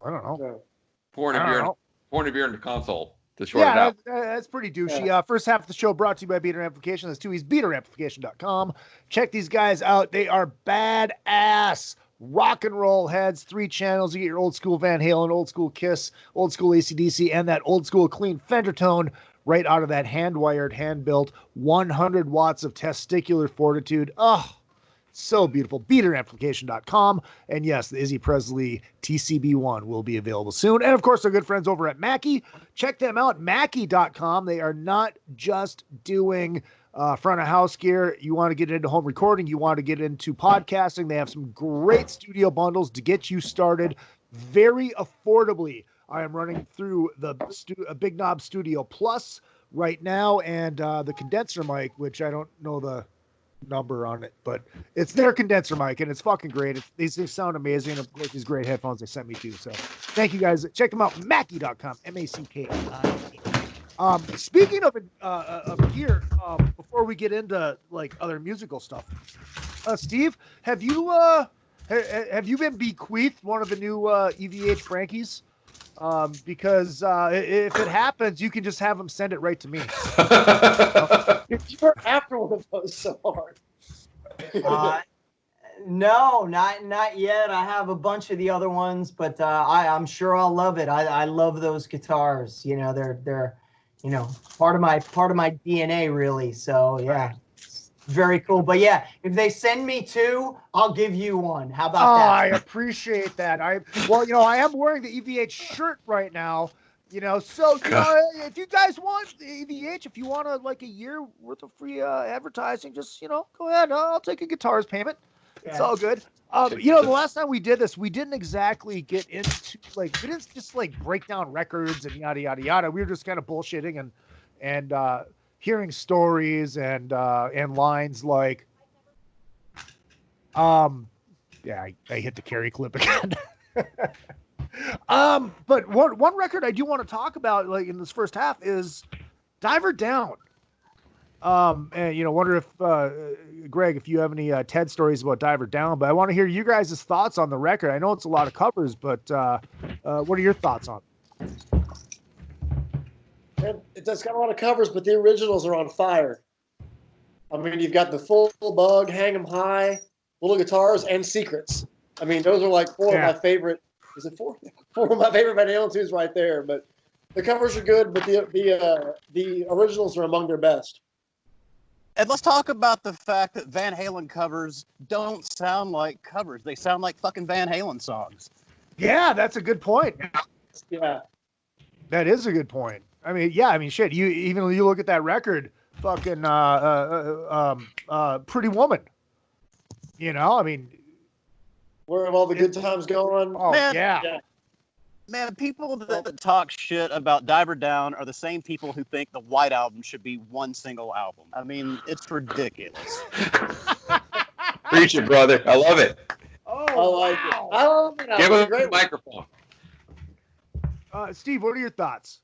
I: I don't know.
J: Pouring a beer in the console to short it out.
I: That's pretty douchey. First half of the show brought to you by Beater Amplification. That's 2 E's, beateramplification.com. Check these guys out. They are badass. Rock and roll heads, 3 channels. You get your old school Van Halen, old school Kiss, old school AC/DC, and that old school clean Fender tone right out of that hand-wired, hand-built 100 watts of testicular fortitude. Oh, so beautiful. Beateramplification.com. And yes, the Izzy Presley TCB1 will be available soon. And of course, our good friends over at Mackie. Check them out, Mackie.com. They are not just doing front of house gear. You want to get into home recording, you want to get into podcasting, they have some great studio bundles to get you started very affordably. I am running through the Big Knob Studio Plus right now, and the condenser mic, which I don't know the number on it, but it's their condenser mic and it's fucking great. These things sound amazing. Of course, these great headphones they sent me too. So thank you guys. Check them out, Mackie.com, Mackie. Speaking of gear, before we get into like other musical stuff, Steve, have you been bequeathed one of the new EVH Frankies? Because if it happens, you can just have them send it right to me.
N: You're after one of those so hard.
K: No, not yet. I have a bunch of the other ones, but I'm sure I'll love it. I love those guitars. They're part of my DNA, really. So yeah, very cool. But yeah, if they send me 2, I'll give you one. How about that?
I: I appreciate that. I am wearing the EVH shirt right now. So if you guys want the EVH, if you want a year worth of free advertising, just go ahead. I'll take a guitar's payment. It's all good. The last time we did this, we didn't exactly get into we didn't just break down records and yada yada yada. We were just kind of bullshitting and hearing stories and lines like, I hit the carry clip again. But one record I do want to talk about in this first half is Diver Down. And wonder if Greg, if you have any TED stories about Diver Down, but I want to hear you guys' thoughts on the record. I know it's a lot of covers, but what are your thoughts on it?
N: It's got a lot of covers, but the originals are on fire. I mean, you've got the Full Bug, Hang 'em High, Little Guitars, and Secrets. I mean, those are like 4 of my favorite. Is it 4? 4 of my favorite Van Halen 2s right there. But the covers are good, but the originals are among their best.
M: And let's talk about the fact that Van Halen covers don't sound like covers. They sound like fucking Van Halen songs.
I: Yeah, that's a good point.
N: Yeah.
I: That is a good point. I mean, yeah, I mean, shit. You look at that record, fucking Pretty Woman. You know, I mean,
N: where have all the good times going?
I: Oh,
M: Man,
I: yeah.
M: Man, people that talk shit about Diver Down are the same people who think the White Album should be one single album. I mean, it's ridiculous.
J: Preach it, brother. I love it.
I: Oh,
N: I like it. I love it.
J: Give him a microphone.
I: Steve, what are your thoughts?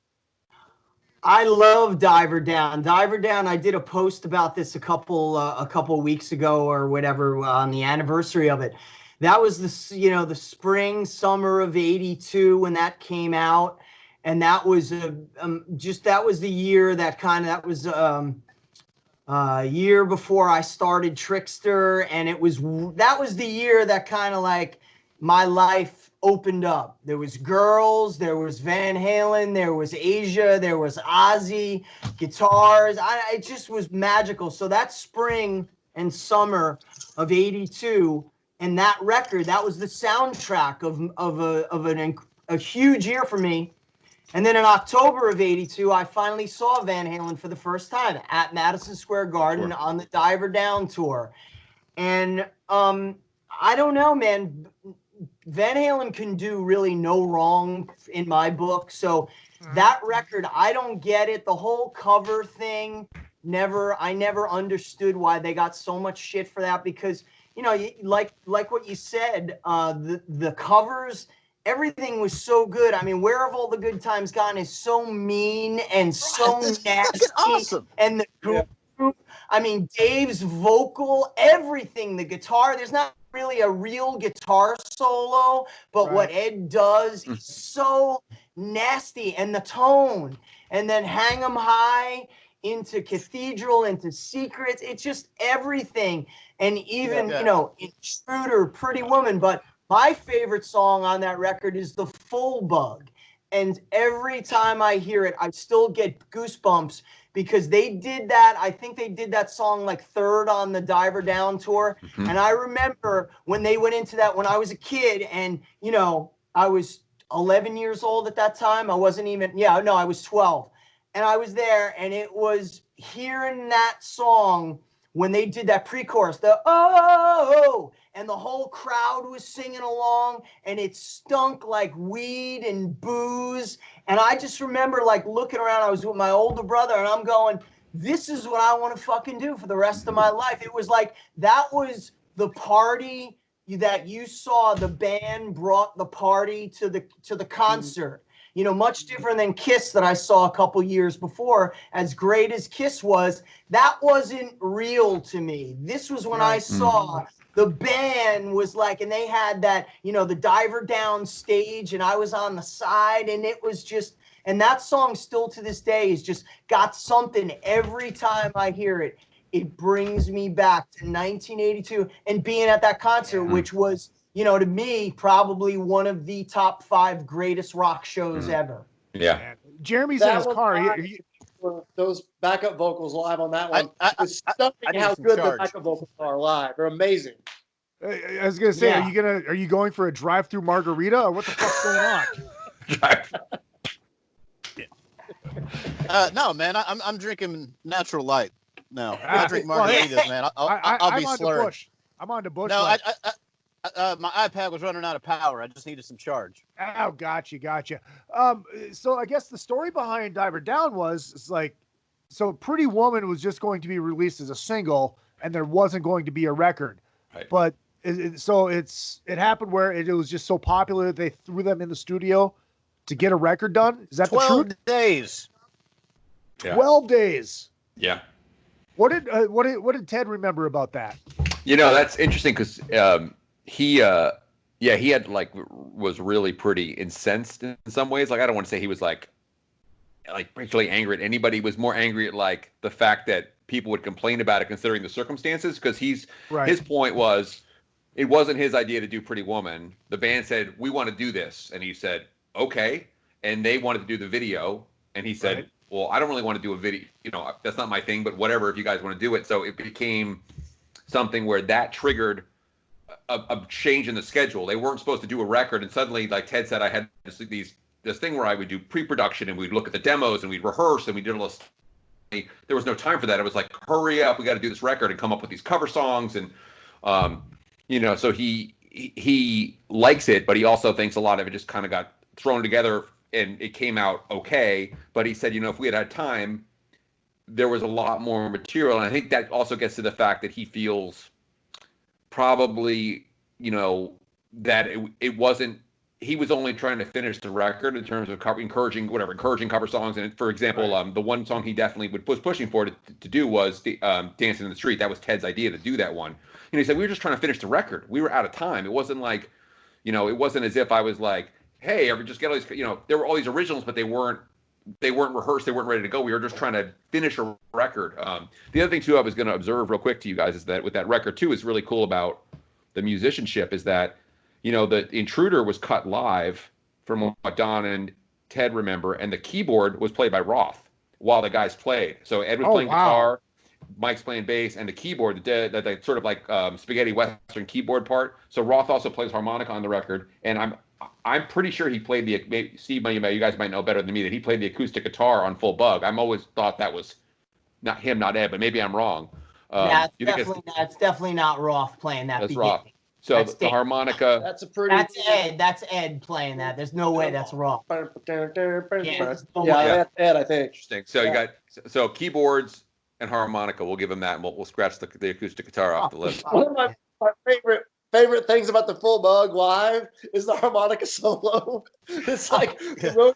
K: I love Diver Down. Diver Down, I did a post about this a couple weeks ago or whatever on the anniversary of it. That was the spring, summer of '82 when that came out. And that was that was the year that was year before I started Trixer. And that was the year that kind of like my life opened up. There was girls, there was Van Halen, there was Asia, there was Ozzy, guitars. It just was magical. So that spring and summer of '82, and that record, that was the soundtrack of a huge year for me. And then in October of '82, I finally saw Van Halen for the first time at Madison Square Garden on the Diver Down tour. And I don't know, man. Van Halen can do really no wrong in my book. So that record, I don't get it. The whole cover thing, I never understood why they got so much shit for that, because, you know, like what you said, the covers, everything was so good. I mean, Where Have All the Good Times Gone is so mean and so nasty.
M: Awesome.
K: And the group, I mean, Dave's vocal, everything, the guitar, there's not really a real guitar solo, but what Ed does is so nasty, and the tone, and then Hang 'em High into Cathedral, into Secrets, it's just everything. And even, you know, Intruder, Pretty Woman, but my favorite song on that record is The Full Bug. And every time I hear it, I still get goosebumps, because they did that. I think they did that song like third on the Diver Down tour. And I remember when they went into that when I was a kid, and, you know, I was 11 years old at that time. I wasn't even, I was 12. And I was there, and it was hearing that song when they did that pre-chorus, the oh, and the whole crowd was singing along, and it stunk like weed and booze. And I just remember like looking around, I was with my older brother, and I'm going, this is what I want to fucking do for the rest of my life. It was like, that was the party that you saw. The band brought the party to the concert. You know, much different than Kiss that I saw a couple years before. As great as Kiss was, that wasn't real to me. This was when I saw the band was like, and they had that, you know, the Diver Down stage, and I was on the side, and it was just, and that song still to this day is just got something. Every time I hear it, it brings me back to 1982 and being at that concert, which was, you know, to me, probably one of the top 5 greatest rock shows ever.
J: Yeah.
I: Jeremy's in his car.
N: Those backup vocals live on that one. It's stunning how good the backup vocals are live. They're amazing.
I: I was gonna say, are you going for a drive-through margarita, or what the fuck's going
M: on? No, man, I'm drinking natural light. No, I drink margaritas, man. I'll be slurred.
I: I'm on the Bush.
M: No, my iPad was running out of power. I just needed some charge.
I: Oh, gotcha. So I guess the story behind Diver Down was, it's like, so Pretty Woman was just going to be released as a single, and there wasn't going to be a record. Right. But it happened where it was just so popular that they threw them in the studio to get a record done. Is that the truth?
M: 12 days.
I: 12 days.
J: Yeah.
I: What did Ted remember about that?
J: You know, that's interesting, because he had like was really pretty incensed in some ways. Like, I don't want to say he was like particularly angry at anybody. He was more angry at like the fact that people would complain about it considering the circumstances, because his point was it wasn't his idea to do Pretty Woman. The band said, we want to do this, and he said, okay, and they wanted to do the video, and he said, well, I don't really want to do a video, you know, that's not my thing, but whatever, if you guys want to do it. So it became something where that triggered a change in the schedule. They weren't supposed to do a record, and suddenly, like Ted said, I had these this thing where I would do pre-production and we'd look at the demos and we'd rehearse and we did all this. There was no time for that. It was like, hurry up, we got to do this record and come up with these cover songs. And, so he likes it, but he also thinks a lot of it just kind of got thrown together and it came out okay. But he said, if we had time, there was a lot more material. And I think that also gets to the fact that he feels probably, that it wasn't, he was only trying to finish the record in terms of encouraging cover songs. And for example, the one song he definitely was pushing for to do was the Dancing in the Street. That was Ted's idea to do that one. He said, we were just trying to finish the record. We were out of time. It wasn't like, it wasn't as if I was like, hey, just get all these, there were all these originals, but they weren't rehearsed. They weren't ready to go. We were just trying to finish a record. The other thing too, I was going to observe real quick to you guys is that with that record too, is really cool about the musicianship is that, the Intruder was cut live from what Don and Ted remember, and the keyboard was played by Roth while the guys played. So Ed was playing guitar, Mike's playing bass, and the keyboard, that sort of like spaghetti western keyboard part. So Roth also plays harmonica on the record, and I'm pretty sure he played Steve, you guys might know better than me, that he played the acoustic guitar on Full Bug. I'm always thought that was not him, not Ed, but maybe I'm wrong.
K: It's definitely not Roth playing that.
J: That's Roth. So the harmonica.
K: That's Ed. That's Ed playing that. There's no way that's Roth.
N: That's Ed, I think.
J: Interesting. So you got keyboards and harmonica. We'll give him that, and we'll scratch the acoustic guitar off the list.
N: One of my favorite things about the Full Bug live is the harmonica solo. It's like the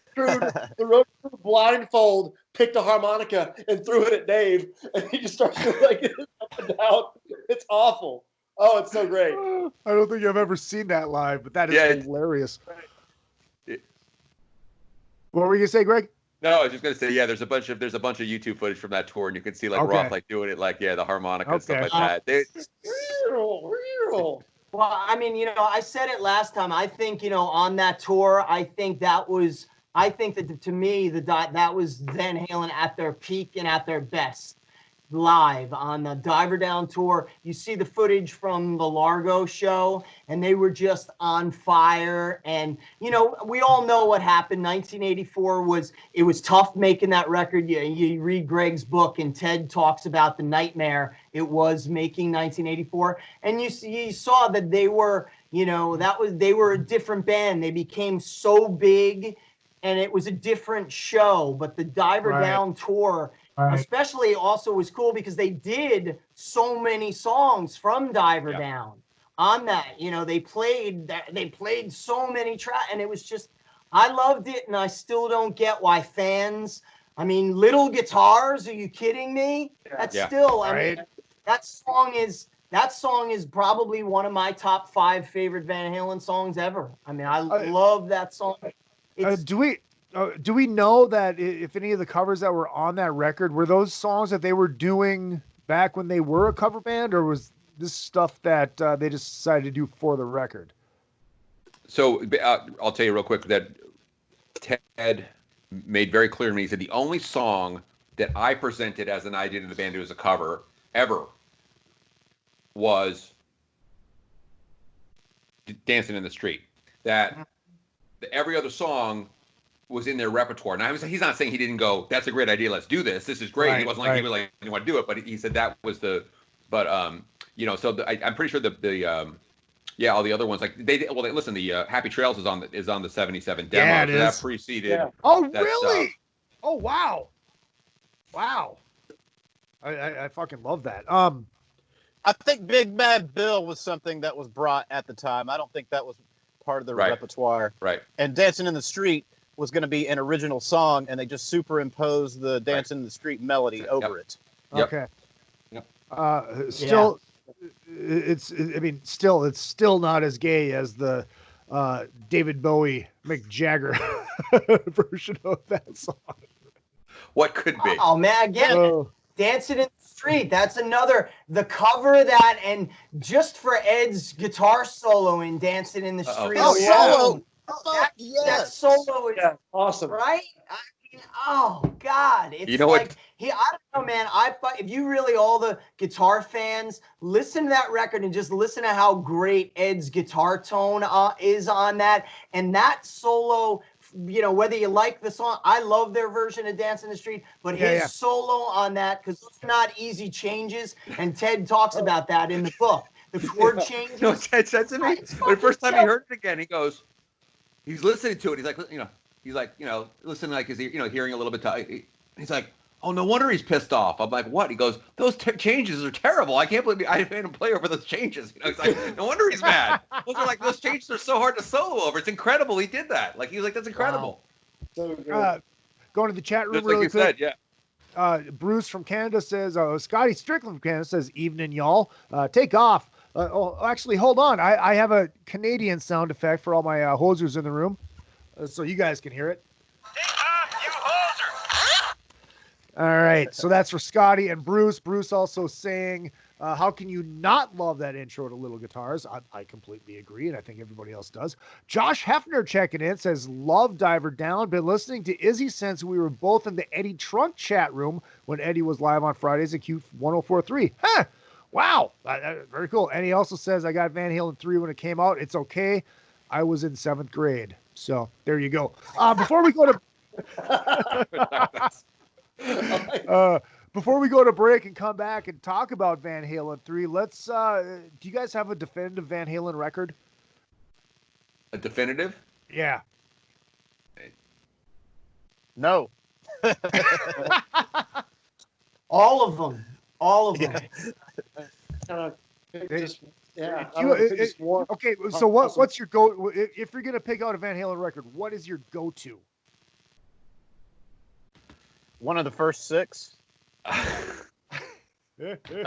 N: road crew blindfold picked a harmonica and threw it at Dave, and he just starts like it up and down. It's awful. Oh, it's so great.
I: I don't think I've ever seen that live, but that is hilarious. What were you gonna say, Greg?
J: No, I was just gonna say, there's a bunch of YouTube footage from that tour, and you can see Roth doing it, the harmonica and stuff like that.
K: Real. Well, I mean, I said it last time. I think, on that tour, I think that to me, that was Van Halen at their peak and at their best. Live on the Diver Down tour. You see the footage from the Largo show, and they were just on fire. And we all know what happened. 1984 was tough making that record. You read Greg's book, and Ted talks about the nightmare it was making 1984. And you saw that they were they were a different band. They became so big, and it was a different show. But the Diver Down tour. Especially also was cool because they did so many songs from Diver Down on that. They played so many tracks, and it was just, I loved it, and I still don't get why fans. I mean, little guitars. Are you kidding me? That's still. I mean, that song is probably one of my top 5 favorite Van Halen songs ever. I mean, I love that song.
I: Do we know that if any of the covers that were on that record were those songs that they were doing back when they were a cover band, or was this stuff that they just decided to do for the record?
J: So I'll tell you real quick that Ted made very clear to me. He said the only song that I presented as an idea to the band as a cover ever was Dancing in the Street. That every other song was in their repertoire. Now he's not saying he didn't go, that's a great idea, let's do this. This is great. He wasn't like, he was like, you want to do it, but he said that was I'm pretty sure all the other ones, like listen, the Happy Trails is on the 77 demo.
I: Yeah, it is.
J: That preceded.
I: Yeah. Oh, really? Stuff. Oh, wow. I fucking love that.
M: I think Big Bad Bill was something that was brought at the time. I don't think that was part of the repertoire.
J: Right.
M: And Dancing in the Street was going to be an original song, and they just superimposed the Dancing in the Street melody over it.
I: Okay. Yep. Still, it's still not as gay as the David Bowie Mick Jagger version of that song.
J: What could be?
K: Oh man, again, Dancing in the Street. That's the cover of that, and just for Ed's guitar solo in Dancing in the Street.
M: Solo.
K: That solo is
N: awesome,
K: right? I mean, oh God, it's I don't know, man. If you really, all the guitar fans, listen to that record and just listen to how great Ed's guitar tone is on that, and that solo whether you like the song, I love their version of Dance in the Street, but his solo on that, because those are not easy changes, and Ted talks about that in the book. The chord changes.
J: You know what Ted said to me? The first time he heard it again, he goes, he's listening to it. He's like, listening like he's, hearing a little bit. He's like, oh, no wonder he's pissed off. I'm like, what? He goes, those changes are terrible. I can't believe I made him play over those changes. He's like, no wonder he's mad. Those changes are so hard to solo over. It's incredible he did that. Like, he was like, that's incredible.
I: Wow. Going to the chat room
J: Just
I: really
J: like you
I: quick.
J: said, yeah.
I: Bruce from Canada says, Scotty Strickland from Canada says, evening, y'all. Take off. Actually, hold on. I have a Canadian sound effect for all my hosers in the room, so you guys can hear it. All right, so that's for Scotty and Bruce. Bruce also saying, how can you not love that intro to Little Guitars? I completely agree, and I think everybody else does. Josh Hefner checking in says, love Diver Down. Been listening to Izzy since we were both in the Eddie Trunk chat room when Eddie was live on Fridays at Q1043. Huh, wow, very cool. And he also says, I got Van Halen 3 when it came out. It's okay. I was in 7th grade. So there you go. Before we go to... Before we go to break and come back and talk about Van Halen 3, let's do you guys have a definitive Van Halen record?
J: A definitive?
I: Yeah.
M: No.
K: All of them.
I: Okay, so what's your go? If you're gonna pick out a Van Halen record, what is your go-to?
M: One of the first 6. I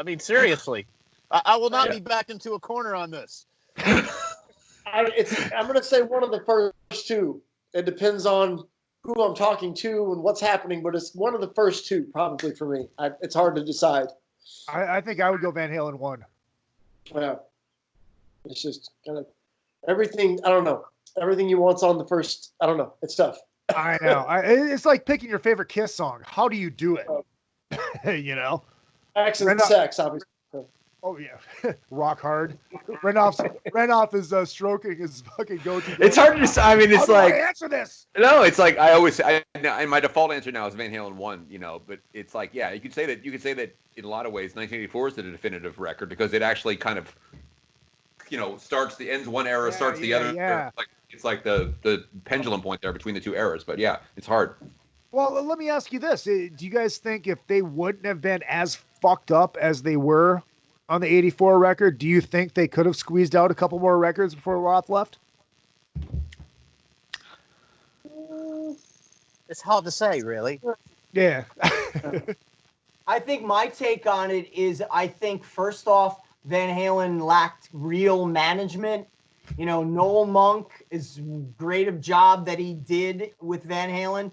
M: mean, seriously, I will not be backed into a corner on this.
N: I'm going to say one of the first 2. It depends on who I'm talking to and what's happening, but it's one of the first 2 probably for me. It's hard to decide.
I: I think I would go Van Halen 1.
N: Yeah, it's just kind of everything. I don't know. Everything you want's on the first. I don't know. It's tough.
I: I know. It's like picking your favorite Kiss song. How do you do it?
N: Accent sex, obviously.
I: Oh yeah, rock hard. Renoff is stroking his fucking goatee.
J: It's hard to decide. I mean, it's like,
I: how do I answer this?
J: No, it's like and my default answer now is Van Halen 1. But it's like, yeah, you could say that in a lot of ways 1984 is the definitive record because it actually kind of ends one era, starts the other.
I: Yeah.
J: It's like the pendulum point there between the 2 eras. But yeah, it's hard.
I: Well, let me ask you this: do you guys think if they wouldn't have been as fucked up as they were on the 84 record, do you think they could have squeezed out a couple more records before Roth left?
M: It's hard to say, really.
I: Yeah.
K: I think my take on it is, I think first off, Van Halen lacked real management. Noel Monk, is great of job that he did with Van Halen.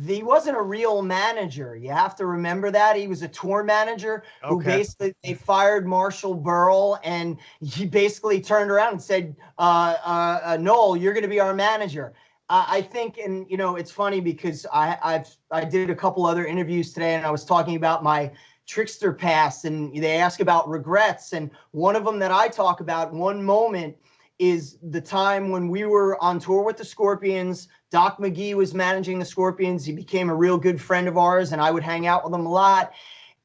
K: He wasn't a real manager. You have to remember that. He was a tour manager who basically, they fired Marshall Burrell, and he basically turned around and said, Noel, you're going to be our manager. I think, and it's funny because I did a couple other interviews today, and I was talking about my Trixter past, and they ask about regrets. And one of them that I talk about, one moment, is the time when we were on tour with the Scorpions. Doc McGee was managing the Scorpions. He became a real good friend of ours, and I would hang out with him a lot.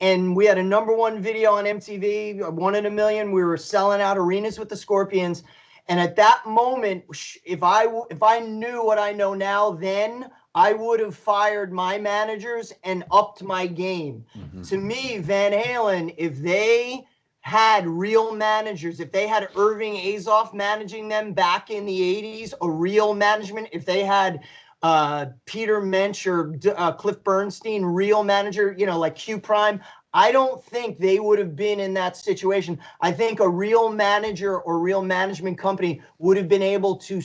K: And we had a #1 video on MTV, 1 in a Million. We were selling out arenas with the Scorpions. And at that moment, if I knew what I know now then, I would have fired my managers and upped my game. Mm-hmm. To me, Van Halen, if they had real managers, if they had Irving Azoff managing them back in the 80s, a real management, if they had Peter Mensch or Cliff Bernstein, real manager, like Q Prime, I don't think they would have been in that situation. I think a real manager or real management company would have been able to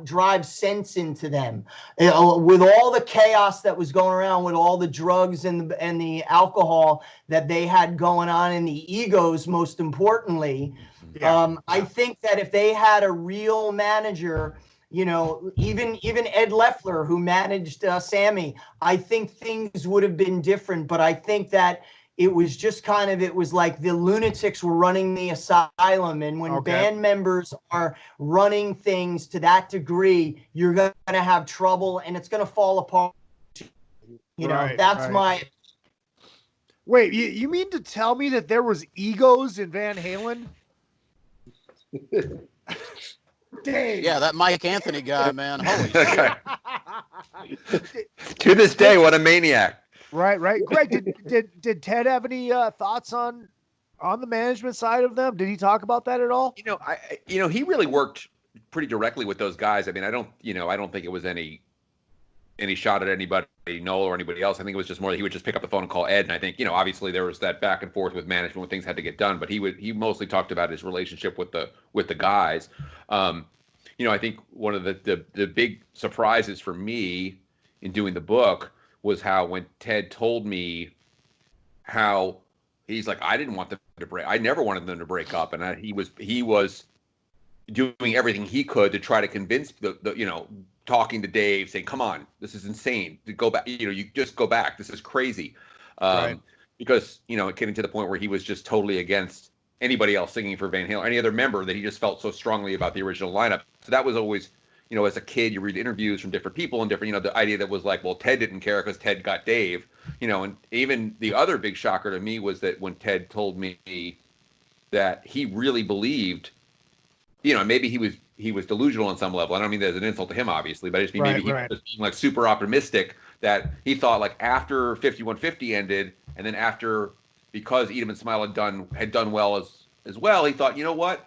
K: drive sense into them. With all the chaos that was going around, with all the drugs and the alcohol that they had going on, and the egos, most importantly, I think that if they had a real manager, even Ed Leffler, who managed Sammy, I think things would have been different. But I think that it was just kind of, it was like the lunatics were running the asylum. And when band members are running things to that degree, you're going to have trouble and it's going to fall apart. You know, that's my...
I: Wait, you mean to tell me that there was egos in Van Halen? Dang.
M: Yeah, that Mike Anthony guy, man. Holy shit.
J: To this day, what a maniac.
I: Right. Greg, did Ted have any thoughts on the management side of them? Did he talk about that at all?
J: He really worked pretty directly with those guys. I mean, I don't think it was any shot at anybody, Noel or anybody else. I think it was just more that he would just pick up the phone and call Ed. And I think, obviously there was that back and forth with management when things had to get done, but he mostly talked about his relationship with the guys. I think one of the big surprises for me in doing the book was how when Ted told me how he's like, I didn't want them to break. I never wanted them to break up. And he was doing everything he could to try to convince talking to Dave, saying, come on, this is insane. To go back, you just go back. This is crazy. Because, getting to the point where he was just totally against anybody else singing for Van Halen, any other member, that he just felt so strongly about the original lineup. So that was always, as a kid, you read interviews from different people and different, the idea that was like, well, Ted didn't care because Ted got Dave, and even the other big shocker to me was that when Ted told me that he really believed, maybe he was delusional on some level. I don't mean that as an insult to him, obviously, but I just mean maybe he was being like super optimistic that he thought like after 5150 ended, and then after, because Eat 'Em and Smile had done well as well, he thought, you know what,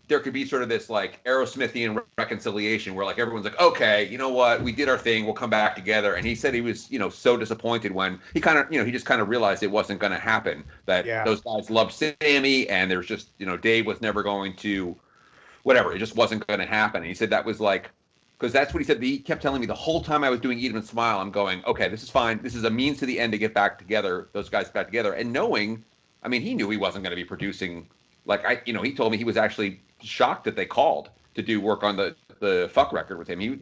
J: there could be sort of this like Aerosmithian reconciliation where like everyone's like, okay, you know what, we did our thing, we'll come back together. And he said he was, so disappointed when he kind of, he just kind of realized it wasn't going to happen, that those guys loved Sammy, and there's just, Dave was never going to, whatever, it just wasn't going to happen. And he said that was like, because that's what he said. He kept telling me the whole time I was doing Eat 'Em and Smile, I'm going, okay, this is fine. This is a means to the end to get back together, those guys back together. And knowing, I mean, he knew he wasn't going to be producing, like, he told me he was actually shocked that they called to do work on the Fuck record with him. He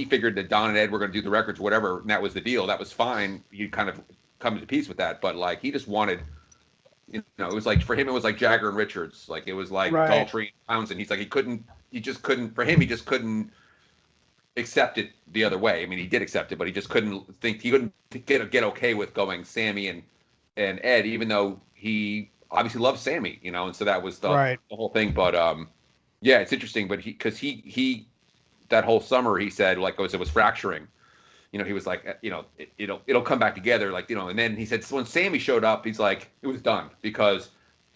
J: figured that Don and Ed were going to do the records, whatever, and that was the deal. That was fine. He'd kind of come to peace with that. But, like, he just wanted, it was like, for him, it was like Jagger and Richards. Like, it was like Daltrey and Townsend. He's like, he just couldn't accept it the other way. I mean, he did accept it, but he just couldn't get okay with going Sammy and Ed, even though he obviously loves Sammy, and so that was the whole thing. But yeah, it's interesting. But because he that whole summer, he said, like, it was fracturing. He was like, it'll come back together, like, and then he said, so when Sammy showed up, he's like, it was done, because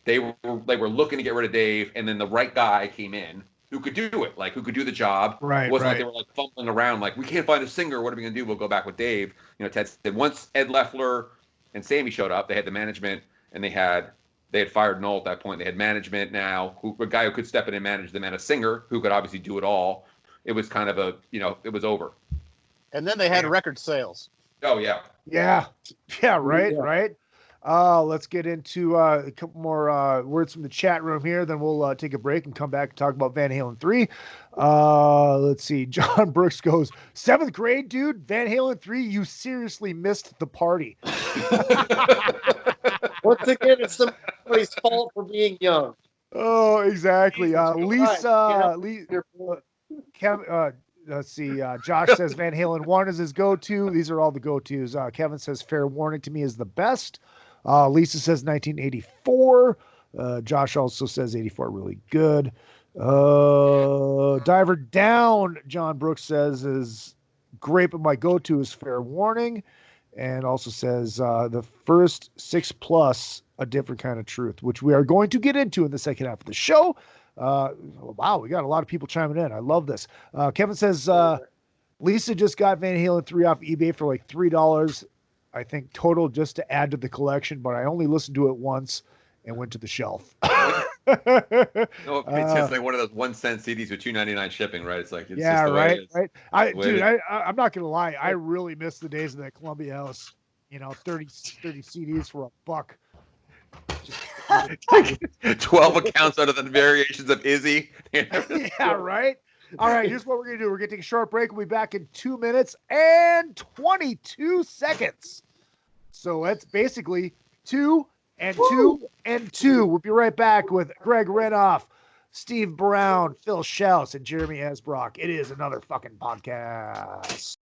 J: they were looking to get rid of Dave, and then the right guy came in who could do it, like, who could do the job. It wasn't like they were like fumbling around, like, we can't find a singer, what are we gonna do? We'll go back with Dave. Ted said once Ed Loeffler and Sammy showed up, they had the management, and they had fired Noel at that point. They had management now, a guy who could step in and manage them, and a singer who could obviously do it all. It was kind of it was over.
M: And then they had record sales.
J: Oh, yeah.
I: Yeah, right. Let's get into a couple more words from the chat room here. Then we'll take a break and come back and talk about Van Halen 3. Let's see. John Brooks goes, 7th grade, dude. Van Halen 3, you seriously missed the party.
N: Once again, it's somebody's fault for being young.
I: Oh, exactly. Lisa, let's see. Josh says Van Halen 1 is his go-to. These are all the go-tos. Kevin says Fair Warning to me is the best. Lisa says 1984. Josh also says 84 really good. Diver Down, John Brooks says, is great, but my go-to is Fair Warning. And also says the first 6+, A Different Kind of Truth, which we are going to get into in the second half of the show. Wow, we got a lot of people chiming in. I love this. Kevin says Lisa just got Van Halen 3 off eBay for like $3, I think, total, just to add to the collection, but I only listened to it once and went to the shelf.
J: It's just like one of those 1-cent CDs with $2.99 shipping, right? It's like, it's just the way it is.
I: I'm not gonna lie, I really miss the days of that Columbia House. 30 CDs for $1.
J: 12 accounts out of the variations of Izzy.
I: Yeah, right. All right, here's what we're gonna do. We're gonna take a short break. We'll be back in 2 minutes and 22 seconds. So that's basically 2 and 2 and 2. We'll be right back with Greg Renoff, Steve Brown, Phil Shouse, and Jeremy Asbrock. It is another fucking podcast.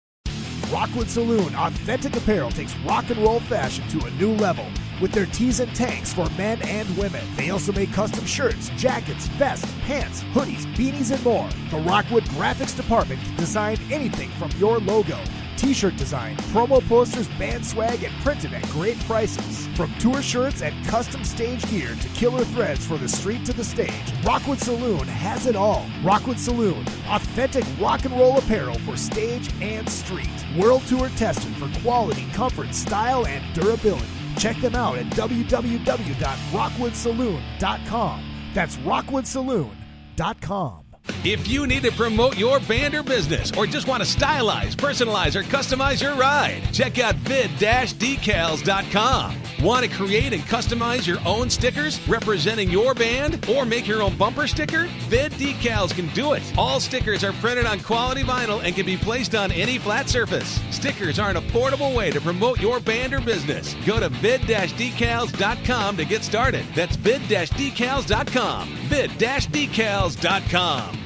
B: Rockwood Saloon Authentic Apparel takes rock and roll fashion to a new level with their tees and tanks for men and women. They also make custom shirts, jackets, vests, pants, hoodies, beanies, and more. The Rockwood Graphics Department can design anything from your logo, t-shirt design, promo posters, band swag, and printed at great prices. From tour shirts and custom stage gear to killer threads for the street to the stage, Rockwood Saloon has it all. Rockwood Saloon, authentic rock and roll apparel for stage and street. World tour tested for quality, comfort, style, and durability. Check them out at www.rockwoodsaloon.com. That's rockwoodsaloon.com.
O: If you need to promote your band or business, or just want to stylize, personalize, or customize your ride, check out vid-decals.com. Want to create and customize your own stickers representing your band, or make your own bumper sticker? Vid Decals can do it. All stickers are printed on quality vinyl and can be placed on any flat surface. Stickers are an affordable way to promote your band or business. Go to vid-decals.com to get started. That's vid-decals.com. vid-decals.com.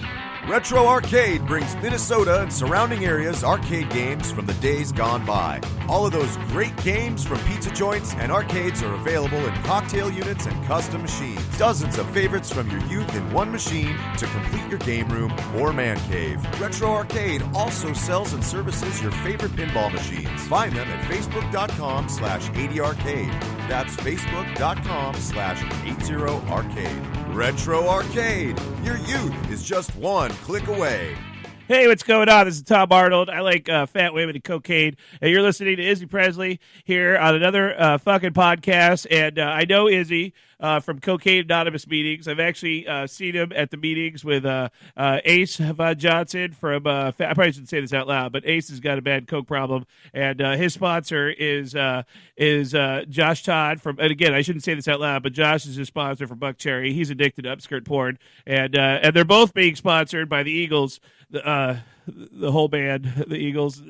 P: Retro Arcade brings Minnesota and surrounding areas arcade games from the days gone by. All of those great games from pizza joints and arcades are available in cocktail units and custom machines. Dozens of favorites from your youth in one machine to complete your game room or man cave. Retro Arcade also sells and services your favorite pinball machines. Find them at facebook.com/80arcade. That's facebook.com/80arcade. Retro Arcade. Your youth is just one click away.
F: Hey, what's going on? This is Tom Arnold. I like fat women and cocaine. And you're listening to Izzy Presley here on another fucking podcast. And I know Izzy from Cocaine Anonymous meetings. I've actually seen him at the meetings with Ace Von Johnson from, I probably shouldn't say this out loud, but Ace has got a bad coke problem. And his sponsor is Josh Todd from, and again, I shouldn't say this out loud, but Josh is his sponsor for Buck Cherry. He's addicted to upskirt porn. And they're both being sponsored by the Eagles. The whole band, the Eagles.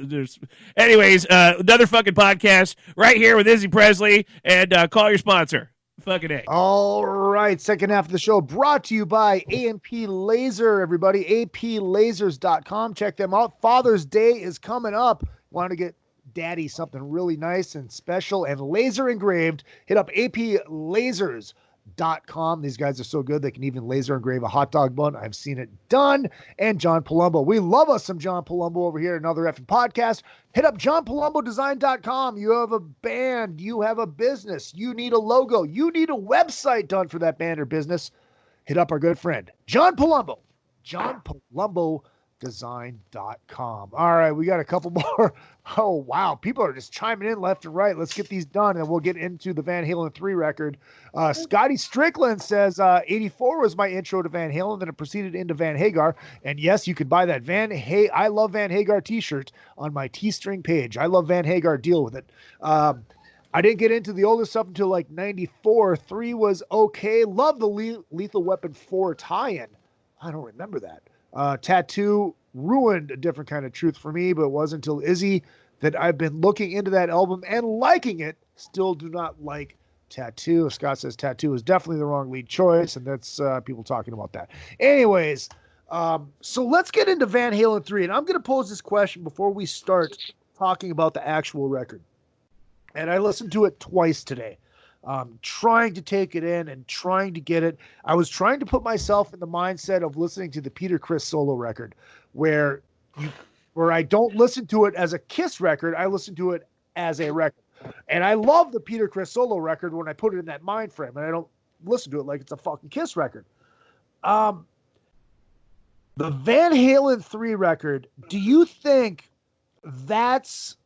F: Anyways, another fucking podcast right here with Izzy Presley, and call your sponsor. Fucking A.
I: All right, second half of the show brought to you by AMP Laser, everybody. APLasers.com. Check them out. Father's Day is coming up. Want to get daddy something really nice and special and laser engraved? Hit up APLasers.com. These guys are so good they can even laser engrave a hot dog bun. I've seen it done. And John Palumbo. We love us some John Palumbo over here. Another effing podcast. Hit up johnpalumbodesign.com. You have a band. You have a business. You need a logo. You need a website done for that band or business. Hit up our good friend, John Palumbo. johnpalumbodesign.com. All right, we got a couple more. Oh, wow. People are just chiming in left and right. Let's get these done, and we'll get into the Van Halen 3 record. Scotty Strickland says, 84 was my intro to Van Halen, then it proceeded into Van Hagar. And yes, you can buy that I Love Van Hagar t-shirt on my Teespring page. I Love Van Hagar. Deal with it. I didn't get into the older stuff until like 94. 3 was okay. Love the Lethal Weapon 4 tie-in. I don't remember that. Tattoo ruined a different kind of truth for me, but it wasn't until Izzy that I've been looking into that album and liking it. Still do not like Tattoo. Scott says Tattoo is definitely the wrong lead choice, and that's people talking about that. Anyways, so let's get into Van Halen 3, and I'm going to pose this question before we start talking about the actual record. And I listened to it twice today. Trying to take it in and trying to get it. I was trying to put myself in the mindset of listening to the Peter Criss solo record, where I don't listen to it as a Kiss record. I listen to it as a record. And I love the Peter Criss solo record when I put it in that mind frame, and I don't listen to it like it's a fucking Kiss record. The Van Halen 3 record, do you think that's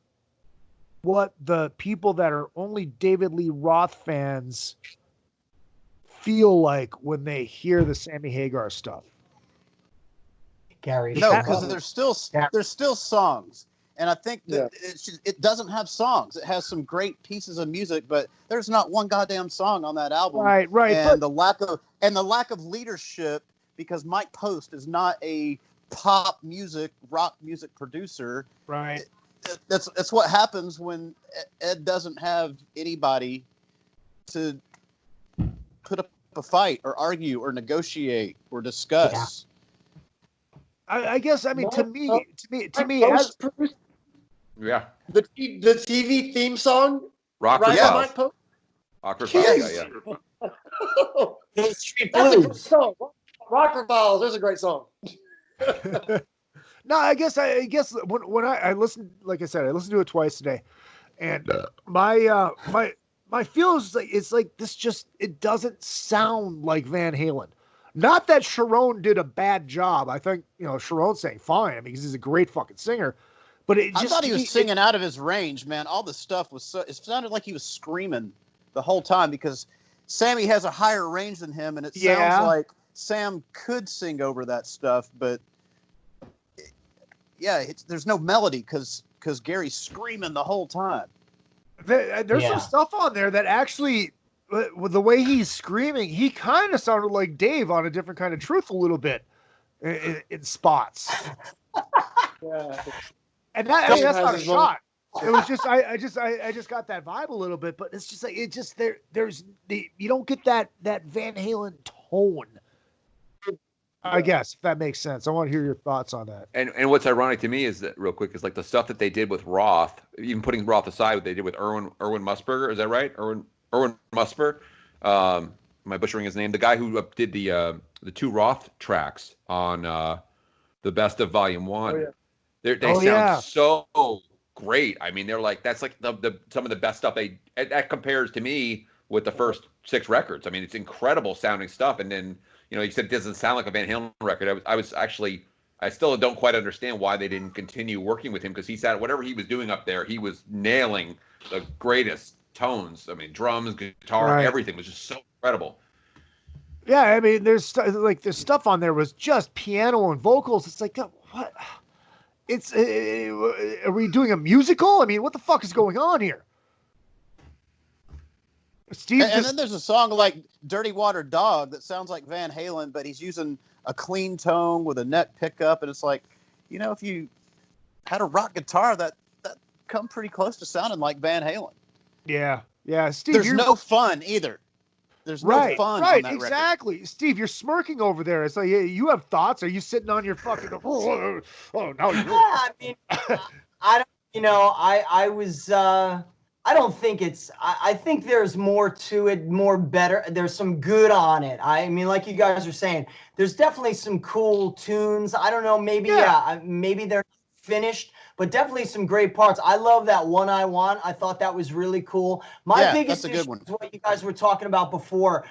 I: what the people that are only David Lee Roth fans feel like when they hear the Sammy Hagar stuff?
K: Gary,
M: no, because there's still songs, and I think that it doesn't have songs. It has some great pieces of music, but there's not one goddamn song on that album.
I: Right.
M: And the lack of leadership, because Mike Post is not a pop music, rock music producer.
I: Right.
M: That's what happens when Ed doesn't have anybody to put up a fight or argue or negotiate or discuss.
I: I guess, I mean, to me,
N: Post
I: as
N: produced
J: Yeah.
N: the TV theme song.
J: Rocker
N: Right,
J: Files.
N: Mike Post?
J: Rocker Files, yeah.
N: That's a great song. Rocker Files. There's a great song.
I: No, I guess when I listened, like I said, I listened to it twice today, and my feelings like it's like this just it doesn't sound like Van Halen. Not that Sharon did a bad job. I think Sharon sang fine. I mean, he's a great fucking singer, but I
M: thought he was singing out of his range, man. All the stuff was it sounded like he was screaming the whole time because Sammy has a higher range than him, and it sounds like Sam could sing over that stuff, but there's no melody because Gary's screaming the whole time.
I: There's some stuff on there that actually, with the way he's screaming, he kind of sounded like Dave on A Different Kind of Truth a little bit in spots. And that's not a shot. It was just I just got that vibe a little bit, but it's just like you don't get that Van Halen tone. I guess, if that makes sense. I want to hear your thoughts on that.
J: And what's ironic to me is that, real quick, is like the stuff that they did with Roth, even putting Roth aside, what they did with Erwin Musburger. Is that right? Erwin Musper. Am I butchering his name? The guy who did the 2 Roth tracks on the Best of Volume 1. Oh, yeah. They sound so great. I mean, they're like, that's like the some of the best stuff that compares to me with the first 6 records. I mean, it's incredible sounding stuff. And then, you said it doesn't sound like a Van Halen record. I still don't quite understand why they didn't continue working with him, because he said whatever he was doing up there, he was nailing the greatest tones. I mean, drums, guitar, everything was just so incredible.
I: Yeah, I mean, there's stuff on there was just piano and vocals. It's like, what? It's are we doing a musical? I mean, what the fuck is going on here? Steve,
M: and then there's a song like Dirty Water Dog that sounds like Van Halen, but he's using a clean tone with a neck pickup, and it's like, if you had a rock guitar, that come pretty close to sounding like Van Halen.
I: Yeah. Steve,
M: there's no fun either. There's no fun on that
I: exactly. Record. Steve, you're smirking over there. It's like, you have thoughts. Are you sitting on your fucking? Oh no.
K: I mean, I don't. I was. I don't think it's. I think there's more to it, more better. There's some good on it. I mean, like you guys are saying, there's definitely some cool tunes. I don't know. Maybe maybe they're finished, but definitely some great parts. I love that One I Want. I thought that was really cool. My biggest issue is what you guys were talking about before.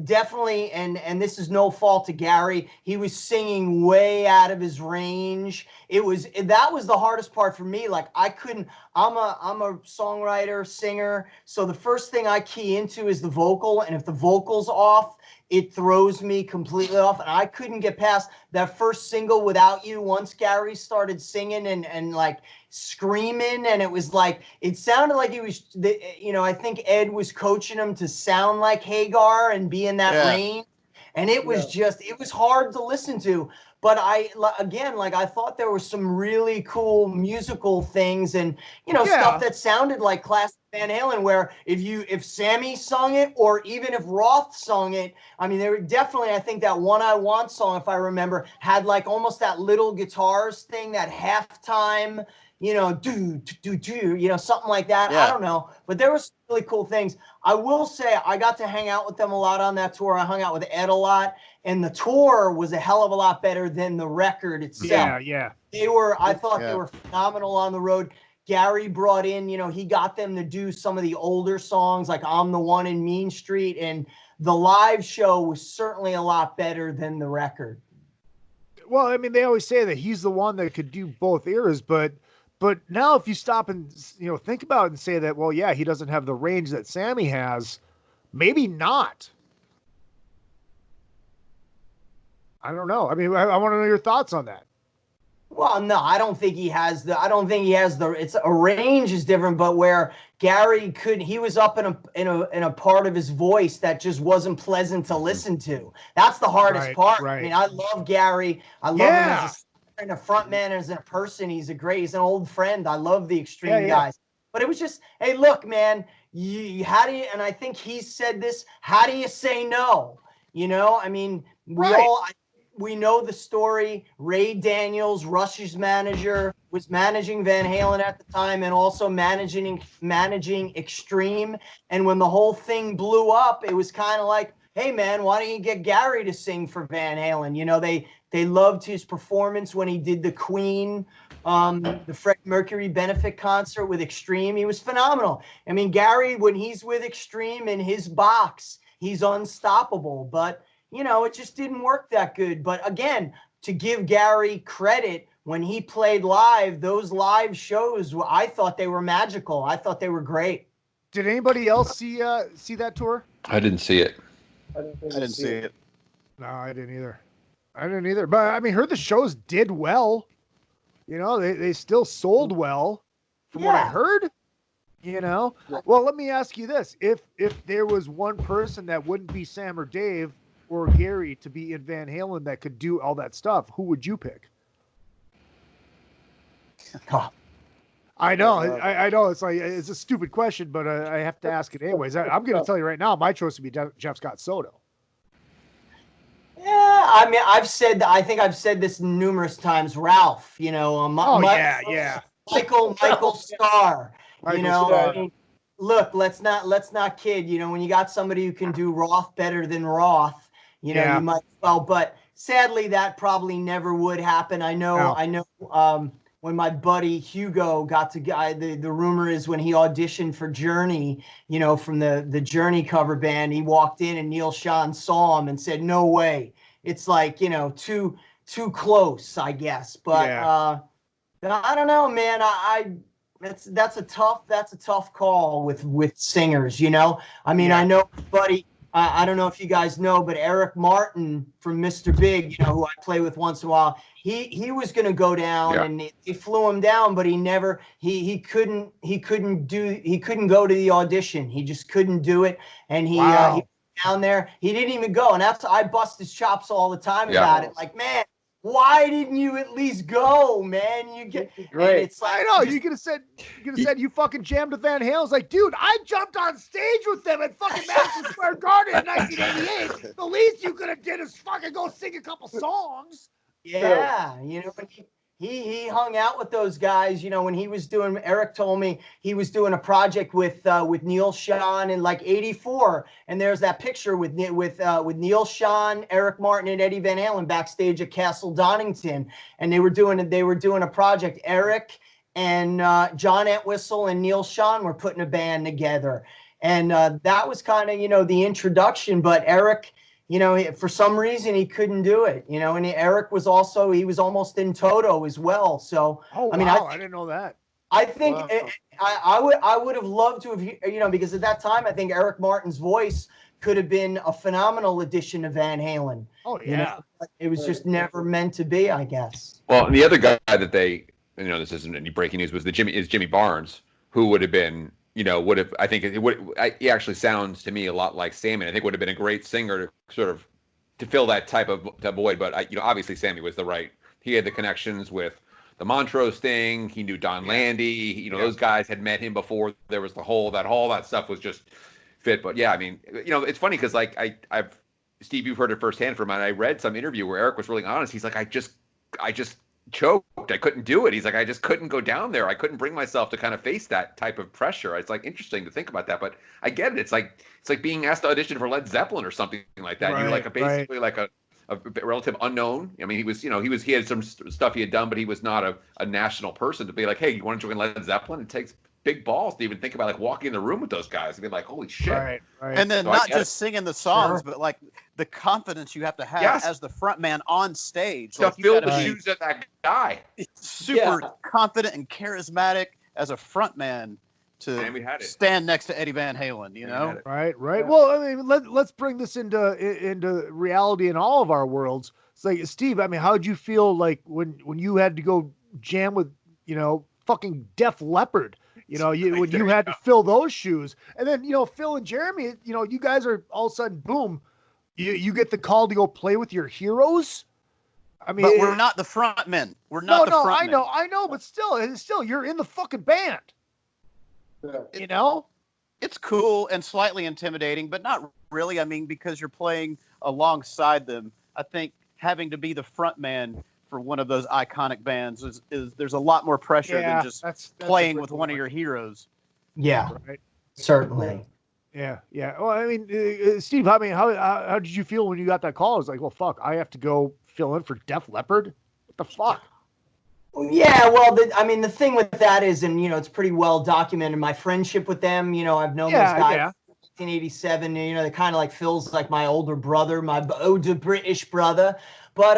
K: Definitely, and this is no fault to Gary. He was singing way out of his range. That was the hardest part for me. Like, I couldn't. I'm a songwriter, singer. So the first thing I key into is the vocal, and if the vocal's off, it throws me completely off, and I couldn't get past that first single, Without You, once Gary started singing and like screaming, and it was like, it sounded like he was, I think Ed was coaching him to sound like Hagar and be in that range, and it was it was hard to listen to. But I thought there were some really cool musical things and, stuff that sounded like classic Van Halen, where if Sammy sung it or even if Roth sung it, I mean, they were definitely, I think that One I Want song, if I remember, had like almost that little guitars thing, that halftime, something like that. Yeah. I don't know. But there was really cool things. I will say I got to hang out with them a lot on that tour. I hung out with Ed a lot. And the tour was a hell of a lot better than the record itself.
I: Yeah.
K: I thought they were phenomenal on the road. Gary brought in, he got them to do some of the older songs like I'm the One in Mean Street. And the live show was certainly a lot better than the record.
I: Well, I mean, they always say that he's the one that could do both eras, but now if you stop and, think about it and say that, well, yeah, he doesn't have the range that Sammy has, maybe not. I don't know. I mean, I want to know your thoughts on that.
K: Well, no, I don't think he has it's a range is different, but where Gary he was up in a part of his voice that just wasn't pleasant to listen to. That's the hardest part. Right. I mean, I love Gary. I love him as a front man, as a person. He's an old friend. I love the Extreme guys. But it was just, hey, look, man, how do you, and I think he said this, how do you say no? You know, I mean, we know the story. Ray Daniels, Rush's manager, was managing Van Halen at the time and also managing Extreme. And when the whole thing blew up, it was kind of like, hey, man, why don't you get Gary to sing for Van Halen? You know, they loved his performance when he did the Queen, the Freddie Mercury benefit concert with Extreme. He was phenomenal. I mean, Gary, when he's with Extreme in his box, he's unstoppable. But, you know, it just didn't work that good. But again, to give Gary credit, when he played live, those live shows, I thought they were magical. I thought they were great.
I: Did anybody else see that tour?
J: I didn't see it.
M: I didn't see it.
I: No, I didn't either. But I mean, heard the shows did well. You know, they still sold well from what I heard. You know, well, let me ask you this: if there was one person that wouldn't be Sam or Dave or Gary to be in Van Halen that could do all that stuff, who would you pick? I know, I know. It's like it's a stupid question, but I have to ask it anyways. I'm going to tell you right now, my choice would be Jeff Scott Soto.
K: Yeah, I mean, I think I've said this numerous times. Ralph, you know, Michael Starr. You know, I mean, look, let's not kid. You know, when you got somebody who can do Roth better than Roth, you know, you might well. But sadly, that probably never would happen. I know. When my buddy Hugo got to the rumor is when he auditioned for Journey, you know, from the Journey cover band, he walked in and Neil Schon saw him and said, "No way." It's like, you know, too close, I guess. But I don't know, man. That's a tough call with singers, you know. I mean, I know, buddy. I don't know if you guys know, but Eric Martin from Mr. Big, you know, who I play with once in a while, he was going to go down and they flew him down, but he couldn't go to the audition. He just couldn't do it. And he down there, he didn't even go. And I bust his chops all the time about it. Like, man, why didn't you at least go, man? You get great. It's like,
I: I know you could have said you fucking jammed with Van Halen. It's like, dude, I jumped on stage with them at fucking Madison Square Garden in 1988. The least you could have did is fucking go sing a couple songs.
K: Yeah, you know, he hung out with those guys. You know, when he was doing, Eric told me he was doing a project with Neil Schon in like '84, and there's that picture with Neil Schon, Eric Martin, and Eddie Van Halen backstage at Castle Donington, and they were doing a project. Eric and John Entwistle and Neil Schon were putting a band together, and that was kind of, you know, the introduction. But Eric, you know, for some reason he couldn't do it, you know, and Eric was almost in Toto as well. So, I mean, I
I: didn't know that.
K: I think I would have loved to have, you know, because at that time, I think Eric Martin's voice could have been a phenomenal addition to Van Halen.
I: Oh, yeah.
K: You know? It was just never meant to be, I guess.
J: Well, and the other guy that they, you know, this isn't any breaking news, was Jimmy Barnes, who would have been, you know, he actually sounds to me a lot like Sammy. I think would have been a great singer to sort of to fill that type of void. But, you know, obviously Sammy was he had the connections with the Montrose thing. He knew Don Landy. You know, those guys had met him before. There was all that stuff was just fit. But yeah, I mean, you know, it's funny because like Steve, you've heard it firsthand from mine. I read some interview where Eric was really honest. He's like, I just choked. I couldn't do it. He's like, I just couldn't go down there. I couldn't bring myself to kind of face that type of pressure. It's like interesting to think about that, but I get it. It's like being asked to audition for Led Zeppelin or something like that. Right, you're like basically like a relative unknown. I mean, he had some stuff he had done, but he was not a national person to be like, hey, you want to join Led Zeppelin? It takes big balls to even think about like walking in the room with those guys and be like, holy shit.
I: Right.
M: And then not just singing the songs, but like the confidence you have to have as the front man on stage.
J: To fill the shoes of that guy.
M: Super confident and charismatic as a front man to stand next to Eddie Van Halen, you know?
I: Right. Yeah. Well, I mean, let's bring this into reality in all of our worlds. It's like, Steve, I mean, how'd you feel like when you had to go jam with, you know, fucking Def Leppard? You know, when you had to fill those shoes, and then, you know, Phil and Jeremy, you know, you guys are all of a sudden, boom, you get the call to go play with your heroes. I mean,
M: but we're not the front men. We're not the front men.
I: I know, but still, you're in the fucking band. You know?
M: It's cool and slightly intimidating, but not really. I mean, because you're playing alongside them. I think having to be the front man for one of those iconic bands is there's a lot more pressure than just
I: that's
M: playing with one of your heroes.
K: Yeah,
I: right.
K: Certainly.
I: Yeah. Well, I mean, Steve, I mean, how did you feel when you got that call? It was like, well, fuck, I have to go fill in for Def Leppard. What the fuck?
K: Yeah, well, the thing with that is, and it's pretty well documented. My friendship with them, I've known those guys since 1987. They kind of like feels like my older brother, my older British brother. But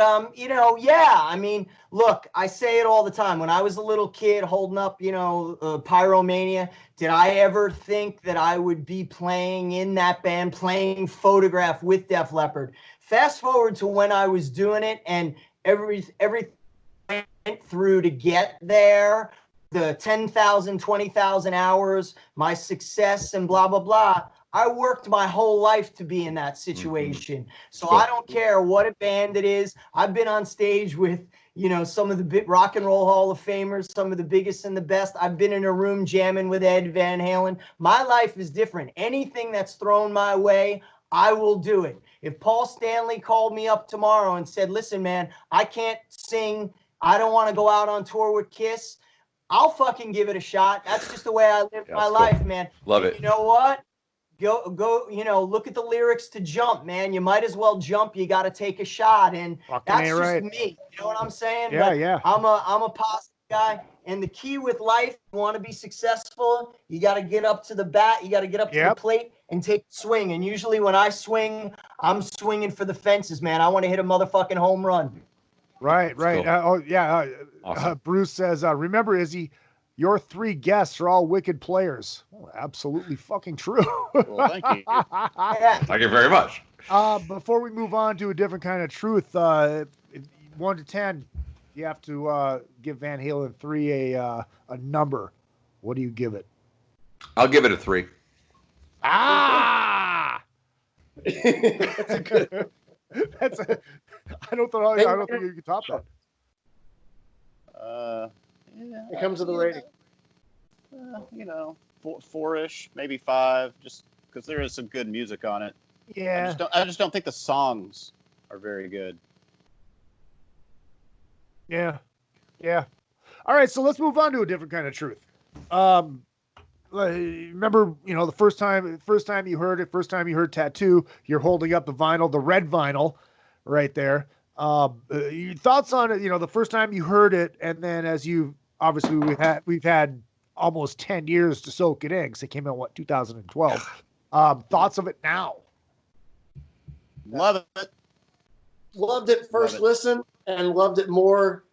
K: look, I say it all the time. When I was a little kid holding up, Pyromania, did I ever think that I would be playing in that band, playing Photograph with Def Leppard? Fast forward to when I was doing it, and everything went through to get there, the 10,000, 20,000 hours, my success and blah, blah, blah. I worked my whole life to be in that situation. So I don't care what a band it is. I've been on stage with, some of the big Rock and Roll Hall of Famers, some of the biggest and the best. I've been in a room jamming with Ed Van Halen. My life is different. Anything that's thrown my way, I will do it. If Paul Stanley called me up tomorrow and said, listen, man, I can't sing, I don't want to go out on tour with Kiss, I'll fucking give it a shot. That's just the way I live my life, man.
J: Love it.
K: You know what? Go, look at the lyrics to Jump, man. You might as well jump. You got to take a shot. And that's just me. You know what I'm saying?
I: Yeah.
K: I'm a positive guy. And the key with life, you want to be successful, you got to get up to the bat. You got to get up to the plate and take a swing. And usually when I swing, I'm swinging for the fences, man. I want to hit a motherfucking home run.
I: Right. Awesome. Bruce says, remember, Izzy, your 3 guests are all wicked players. Oh, absolutely fucking true.
M: Well, thank you.
J: Thank you very much.
I: Before we move on to a different kind of truth, 1 to 10, you have to give Van Halen 3 a number. What do you give it?
J: I'll give it a 3.
I: Ah! I don't think you can top that.
N: It comes to the rating.
M: 4-ish, maybe 5, just because there is some good music on it.
I: Yeah.
M: I just don't think the songs are very good.
I: Yeah. All right, so let's move on to a different kind of truth. Remember, the first time you heard Tattoo, you're holding up the vinyl, the red vinyl, right there. Your thoughts on it? The first time you heard it, and then as you obviously we've had almost 10 years to soak it in because it came out 2012. Thoughts of it now?
M: Love it.
N: Loved it first listen and loved it more.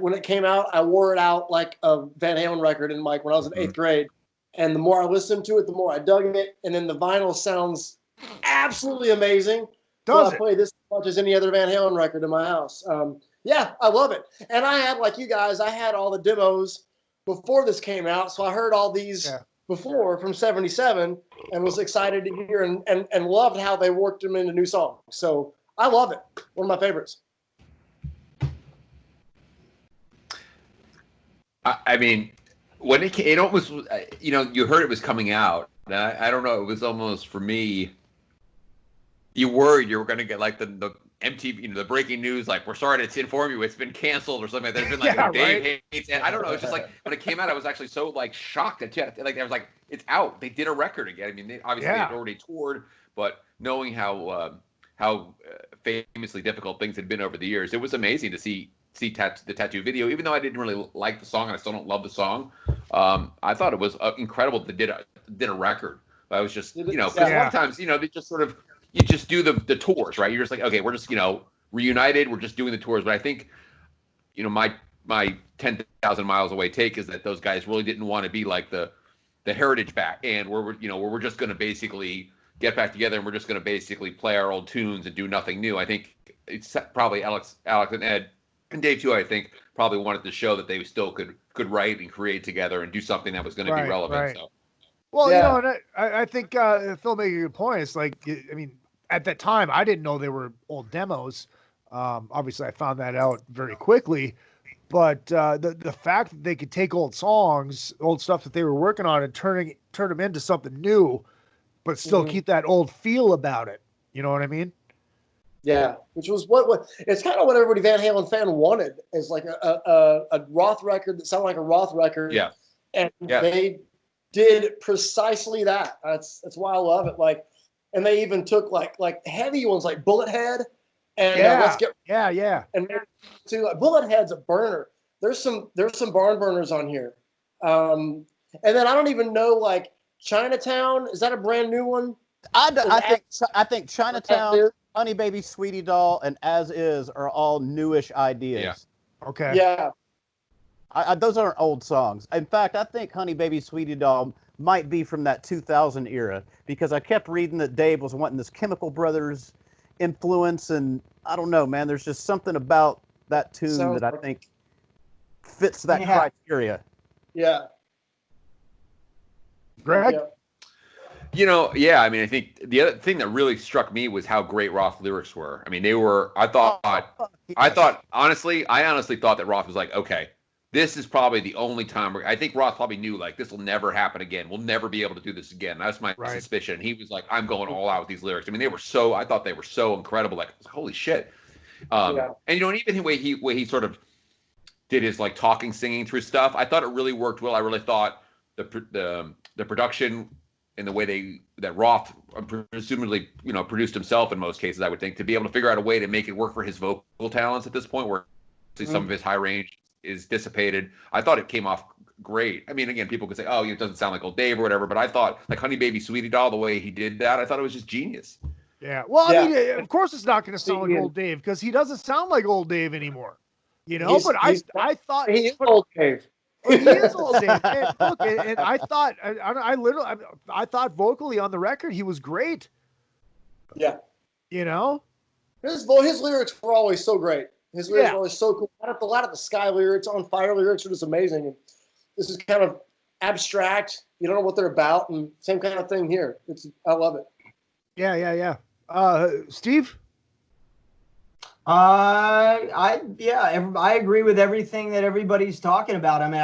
N: When it came out, I wore it out like a Van Halen record when I was in 8th grade. And the more I listened to it, the more I dug it. And then the vinyl sounds absolutely amazing. I play this as much as any other Van Halen record in my house. I love it. And I had, like you guys, I had all the demos before this came out. So I heard all these before from 77 and was excited to hear and loved how they worked them into new songs. So I love it. One of my favorites.
J: I mean, when it almost, you heard it was coming out. I don't know. It was almost, for me, you worried you were going to get like the MTV, the breaking news, like, we're sorry to inform you, it's been canceled or something. There's been like Dave hates, and I don't know. It's just like when it came out, I was actually so like shocked that I was like, it's out. They did a record again. I mean, they had already toured, but knowing how famously difficult things had been over the years, it was amazing to see the Tattoo video. Even though I didn't really like the song and I still don't love the song, I thought it was incredible that they did a record. I was just, because a lot of times, they just sort of, you just do the tours, right? You're just like, okay, we're just, reunited. We're just doing the tours. But I think, my 10,000 miles away take is that those guys really didn't want to be like the heritage back and where we're just going to basically get back together and we're just going to basically play our old tunes and do nothing new. I think it's probably Alex and Ed and Dave too, I think, probably wanted to show that they still could write and create together and do something that was going to be relevant.
I: Right.
J: So.
I: Well, and I think Phil made a good point. It's like, I mean, at that time, I didn't know they were old demos. Obviously, I found that out very quickly. But the fact that they could take old songs, old stuff that they were working on, and turn them into something new, but still keep that old feel about it. You know what I mean?
N: Yeah, which was what it's kind of what everybody Van Halen fan wanted, is like a Roth record that sounded like a Roth record.
J: Yeah,
N: and they did precisely that. That's why I love it. Like, and they even took like heavy ones like Bullet Head. And let's get and to like, Bullet Head's a burner. There's some barn burners on here, and then I don't even know like Chinatown. Is that a brand new one?
M: I think Chinatown, Honey Baby, Sweetie Doll, and As Is are all newish ideas.
J: Yeah.
I: Okay.
N: Yeah.
M: Those aren't old songs. In fact, I think Honey Baby, Sweetie Doll might be from that 2000 era, because I kept reading that Dave was wanting this Chemical Brothers influence, and I don't know, man, there's just something about that tune that I think fits that criteria.
N: Yeah.
I: Greg?
J: Yeah. I mean, I think the other thing that really struck me was how great Roth's lyrics were. I mean, they were, I honestly thought that Roth was like, okay, this is probably the only time I think Roth probably knew, like, this will never happen again. We'll never be able to do this again. That's my suspicion. He was like, I'm going all out with these lyrics. I mean, I thought they were so incredible. Like, holy shit. And and even the way he sort of did his like talking, singing through stuff, I thought it really worked well. I really thought the production and the way that Roth presumably, produced himself in most cases, I would think, to be able to figure out a way to make it work for his vocal talents at this point, where some of his high range is dissipated. I thought it came off great. I mean, again, people could say, oh, it doesn't sound like Old Dave or whatever, but I thought like Honey Baby Sweetie Doll, the way he did that, I thought it was just genius.
I: Yeah. Well, I mean, of course it's not going to sound like Old Dave, because he doesn't sound like Old Dave anymore. I thought
N: he is Old Dave.
I: He is Old Dave. And look, and I thought, I thought vocally on the record he was great.
N: Yeah.
I: His
N: lyrics were always so great. His lyrics were always so cool. A lot of the Sky lyrics, On Fire lyrics are just amazing. And this is kind of abstract. You don't know what they're about, and same kind of thing here. I love it.
I: Yeah. Steve?
K: I agree with everything that everybody's talking about. I mean,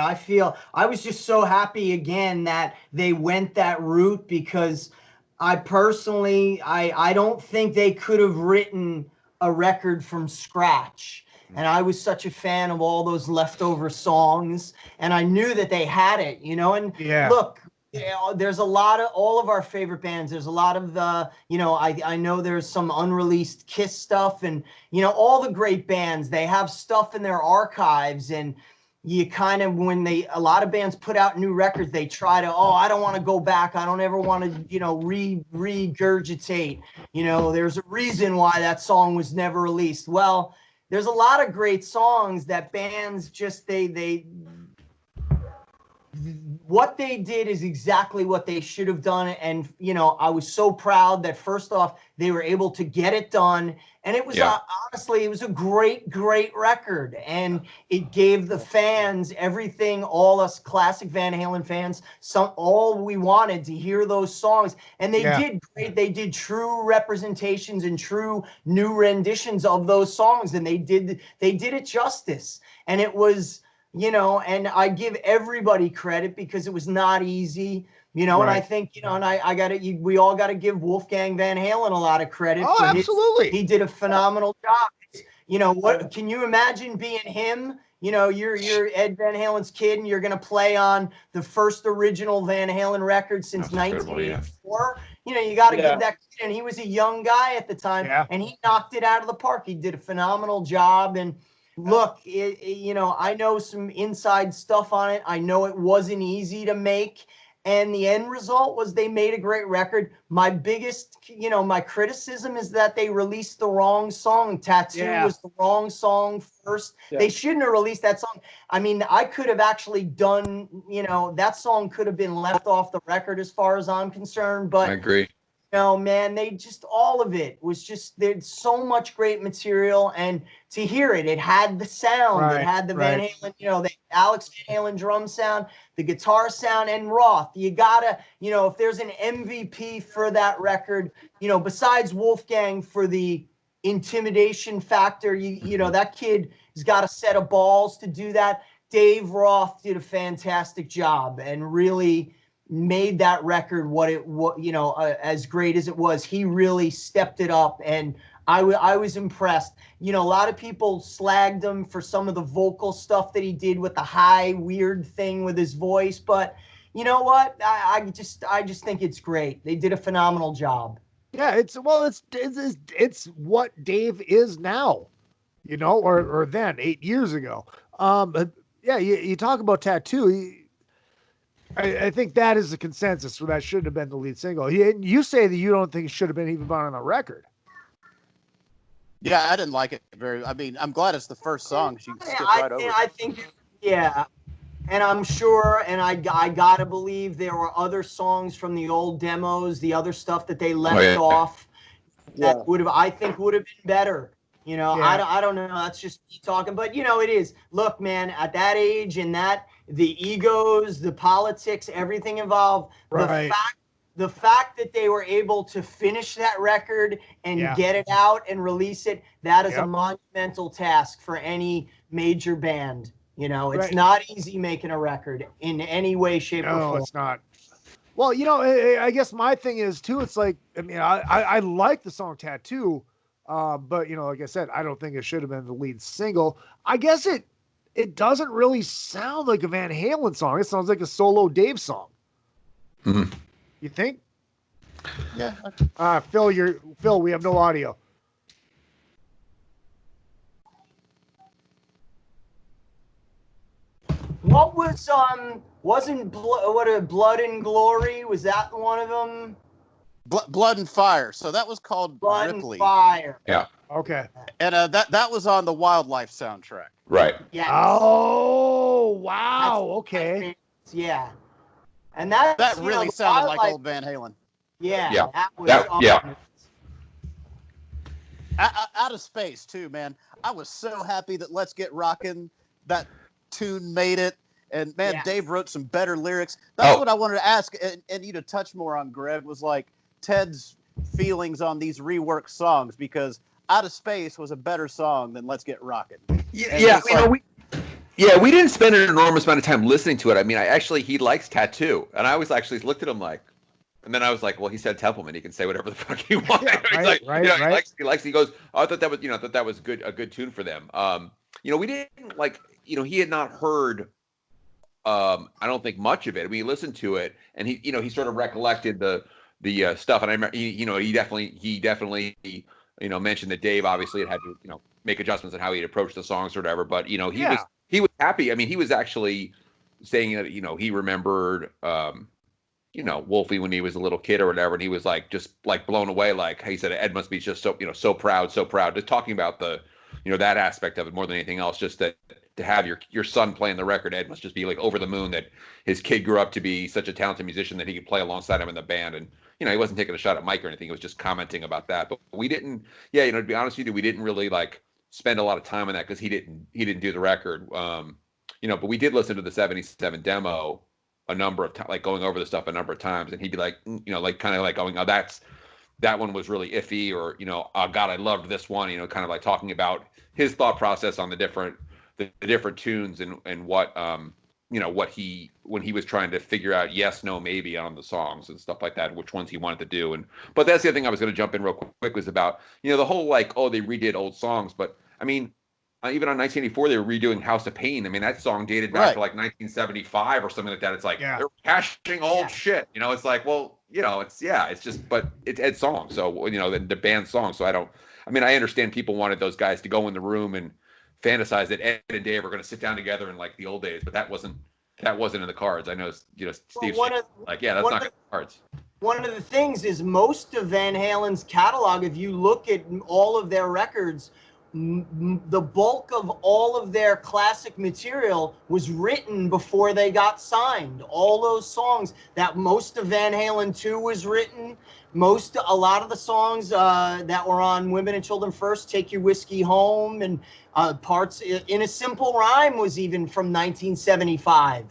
K: I was just so happy again that they went that route, because I personally, I don't think they could have written a record from scratch. And I was such a fan of all those leftover songs, and I knew that they had it, and look, there's a lot of all of our favorite bands. There's a lot of the, I know there's some unreleased Kiss stuff, and, all the great bands, they have stuff in their archives, and you kind of, a lot of bands put out new records, they try to, I don't want to go back. I don't ever want to, regurgitate, there's a reason why that song was never released. Well, there's a lot of great songs that bands just, what they did is exactly what they should have done. And, I was so proud that first off, they were able to get it done. And it was honestly, it was a great, great record. And it gave the fans everything, all us classic Van Halen fans, all we wanted to hear those songs. And they did great. They did true representations and true new renditions of those songs. And they did it justice. And it was, and I give everybody credit, because it was not easy, and I think, and we all got to give Wolfgang Van Halen a lot of credit.
I: Oh, absolutely.
K: He did a phenomenal job. What can you imagine being him? You're Ed Van Halen's kid, and you're going to play on the first original Van Halen record since 1984. You got to give that kid, and he was a young guy at the time, and he knocked it out of the park. He did a phenomenal job, and look, I know some inside stuff on it. I know it wasn't easy to make, and the end result was they made a great record. My biggest, my criticism is that they released the wrong song. Tattoo was the wrong song first. They shouldn't have released that song. I mean, I could have actually done, that song could have been left off the record as far as I'm concerned, but
J: I agree.
K: Man, they just, all of it was just, there's so much great material, and to hear it had the sound, it had the Van Halen, the Alex Van Halen drum sound, the guitar sound, and Roth. You gotta, if there's an MVP for that record, besides Wolfgang for the intimidation factor, that kid He's got a set of balls to do that. Dave Roth did a fantastic job and really made that record as great as it was. He really stepped it up, and I was impressed. A lot of people slagged him for some of the vocal stuff that he did with the high weird thing with his voice, but you know what? I just think it's great. They did a phenomenal job.
I: Yeah, it's what Dave is now, or then 8 years ago. Yeah, you talk about Tattoo. I think that is the consensus for that should have been the lead single. You say that you don't think it should have been even on the record.
M: Yeah, I didn't like it I'm glad it's the first song. She skipped right over it.
K: I think, yeah. And I'm sure, and I gotta believe there were other songs from the old demos, the other stuff that they left off that would have been better. I don't know. That's just me talking, but it is. Look, man, at that age and the egos, the politics, everything involved.
I: Right.
K: The fact that they were able to finish that record and get it out and release it, that is a monumental task for any major band. It's not easy making a record in any way, shape, or form.
I: No, it's not. Well, I guess my thing is too, it's like, I like the song Tattoo, but like I said, I don't think it should have been the lead single. I guess it doesn't really sound like a Van Halen song. It sounds like a solo Dave song.
J: Mm-hmm.
I: You think?
M: Yeah.
I: Phil, we have no audio.
K: What was Blood and Glory? Was that one of them?
M: Blood and Fire. So that was called
K: Blood
M: Ripley.
K: and Fire.
J: Yeah.
I: Okay.
M: And that was on the Wildlife soundtrack.
J: Right.
K: Yeah.
I: Oh, wow. Okay.
K: Yeah. And that
M: really sounded like old Van Halen.
K: Yeah.
J: Yeah.
M: Out of Space too, man. I was so happy that Let's Get Rockin', that tune made it. And man, Dave wrote some better lyrics. That's what I wanted to ask and you to touch more on, Greg, was like Ted's feelings on these reworked songs, because Out of Space was a better song than Let's Get Rockin'.
J: We didn't spend an enormous amount of time listening to it. I mean, he likes Tattoo, and I always actually looked at him like, and then I was like, well, he said Templeman, he can say whatever the fuck he wants. He goes, oh, I thought that was, that was a good tune for them. We didn't like, he had not heard, I don't think much of it. I mean, he listened to it, and he sort of recollected the stuff, and I remember, he definitely mentioned that Dave obviously had to, make adjustments on how he'd approach the songs or whatever, but he was happy. I mean, he was actually saying that, he remembered, Wolfie when he was a little kid or whatever, and he was like, just like blown away. Like he said, Ed must be just so, so proud. Just talking about the, that aspect of it more than anything else, just that to have your son playing the record, Ed must just be like over the moon that his kid grew up to be such a talented musician that he could play alongside him in the band. And, he wasn't taking a shot at Mike or anything. He was just commenting about that. But we didn't, to be honest with you, we didn't really like spend a lot of time on that because he didn't do the record. But we did listen to the 77 demo a number of times, like going over the stuff a number of times, and he'd be like, like kind of like going, oh, that one was really iffy, or, oh God, I loved this one, kind of like talking about his thought process on the different tunes and what, when he was trying to figure out yes, no, maybe on the songs and stuff like that, which ones he wanted to do. But that's the other thing I was going to jump in real quick was about, the whole like, oh, they redid old songs. But I mean, even on 1984, they were redoing House of Pain. I mean, that song dated back to like 1975 or something like that. It's like, they're cashing old shit. It's like, well, it's just, but it's Ed's song. So, the band's song. So I understand people wanted those guys to go in the room and fantasize that Ed and Dave were going to sit down together in like the old days, but that wasn't in the cards. I know, Steve, that's not in the cards.
K: One of the things is most of Van Halen's catalog, if you look at all of their records, the bulk of all of their classic material was written before they got signed. All those songs, that most of Van Halen 2 was written. A lot of the songs that were on Women and Children First, Take Your Whiskey Home, and parts In a Simple Rhyme was even from 1975.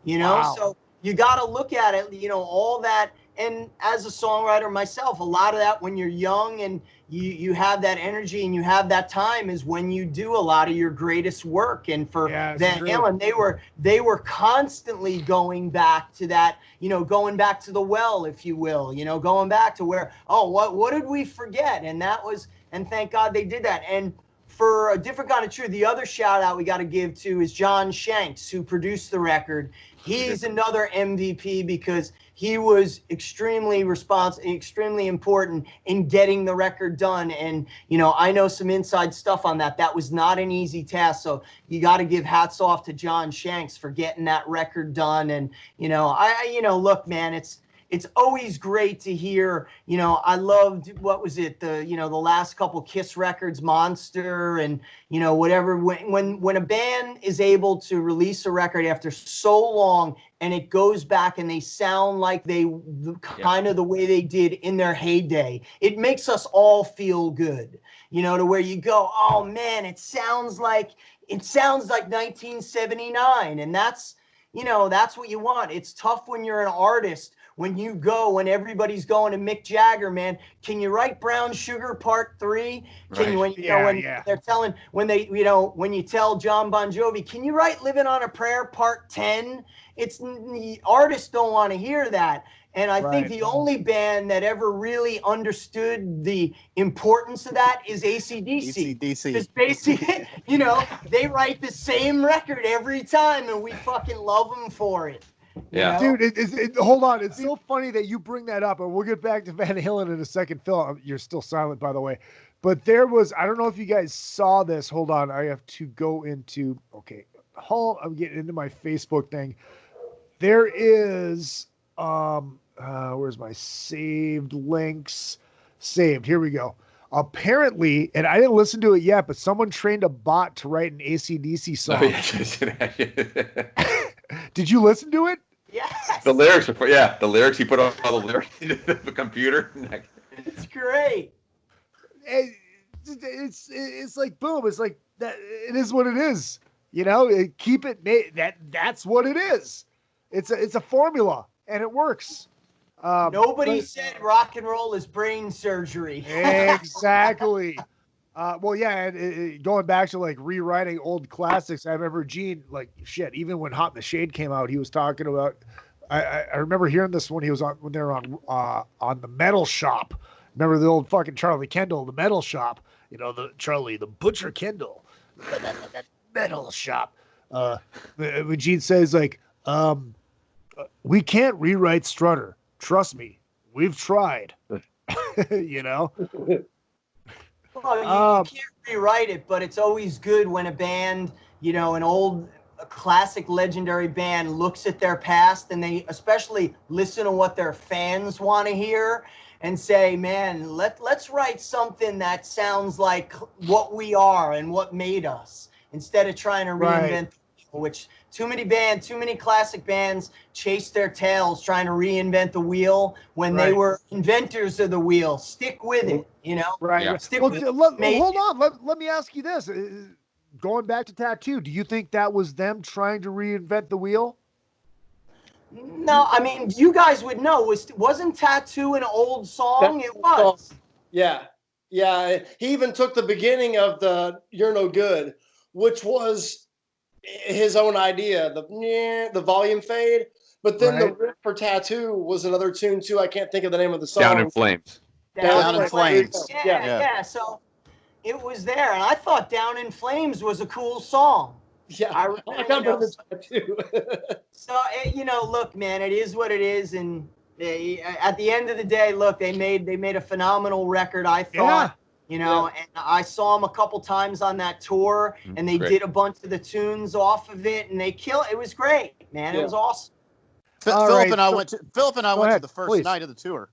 I: Wow.
K: So you got to look at it. All that And as a songwriter myself, a lot of that when you're young and you have that energy and you have that time is when you do a lot of your greatest work. And for Van Halen, they were constantly going back to that, going back to the well, if you will, going back to where, what did we forget? And thank God they did that. And for A Different Kind of True, the other shout out we got to give to is John Shanks, who produced the record. He's another MVP because he was extremely important in getting the record done. And, I know some inside stuff on that. That was not an easy task. So you got to give hats off to John Shanks for getting that record done. And, look, man, it's always great to hear, I loved, what was it? The last couple Kiss records, Monster and, whatever. When a band is able to release a record after so long and it goes back and they sound like kind of the way they did in their heyday, it makes us all feel good, to where you go, oh man, it sounds like 1979. And that's what you want. It's tough when you're an artist. When everybody's going to Mick Jagger, man, can you write Brown Sugar Part 3? When you tell John Bon Jovi, can you write Living on a Prayer Part 10? The artists don't want to hear that. And I think the only band that ever really understood the importance of that is AC/DC. Because basically, they write the same record every time and we fucking love them for it.
J: Yeah,
I: dude. Hold on. It's so funny that you bring that up, and we'll get back to Van Halen in a second. Phil, you're still silent, by the way. But I don't know if you guys saw this. Hold on. I have to go into. Okay, I'm getting into my Facebook thing. There is. Where's my saved links? Saved. Here we go. Apparently, and I didn't listen to it yet, but someone trained a bot to write an AC/DC song.
J: Oh, yeah.
I: Did you listen to it?
K: Yes.
J: The lyrics are the lyrics. He put all the lyrics into the computer.
K: It's great.
I: It's like boom. It's like that. It is what it is. Keep it. That's what it is. It's a formula and it works.
K: Nobody said rock and roll is brain surgery.
I: Exactly. Well, yeah, and going back to like rewriting old classics, I remember Gene, even when Hot in the Shade came out, he was talking about. I remember hearing this when they were on the Metal Shop. Remember the old fucking Charlie Kendall, the Metal Shop. the Butcher Kendall, that Metal Shop. When Gene says we can't rewrite Strutter. Trust me, we've tried.
K: Well, you can't rewrite it, but it's always good when a band, an old classic legendary band looks at their past and they especially listen to what their fans want to hear and say, man, let's write something that sounds like what we are and what made us, instead of trying to reinvent, which too many classic bands chase their tails trying to reinvent the wheel when they were inventors of the wheel. Stick with it,
I: Right. Yeah.
K: Stick with it.
I: Hold on. Let me ask you this. Going back to Tattoo, do you think that was them trying to reinvent the wheel?
K: No, I mean, you guys would know. Wasn't Tattoo an old song? It was.
N: Yeah. Yeah. He even took the beginning of the You're No Good, which was his own idea, the volume fade. But then the riff for Tattoo was another tune too. I can't think of the name of the song.
J: Down in Flames.
M: Down in Flames.
K: Yeah. So it was there, and I thought Down in Flames was a cool song.
N: Yeah, I got the Tattoo.
K: So look, man, it is what it is, and at the end of the day, look, they made a phenomenal record. I thought. And I saw them a couple times on that tour, and they did a bunch of the tunes off of it, and they killed. It was great, man. It was awesome.
M: Philip and I went to the first night of the tour.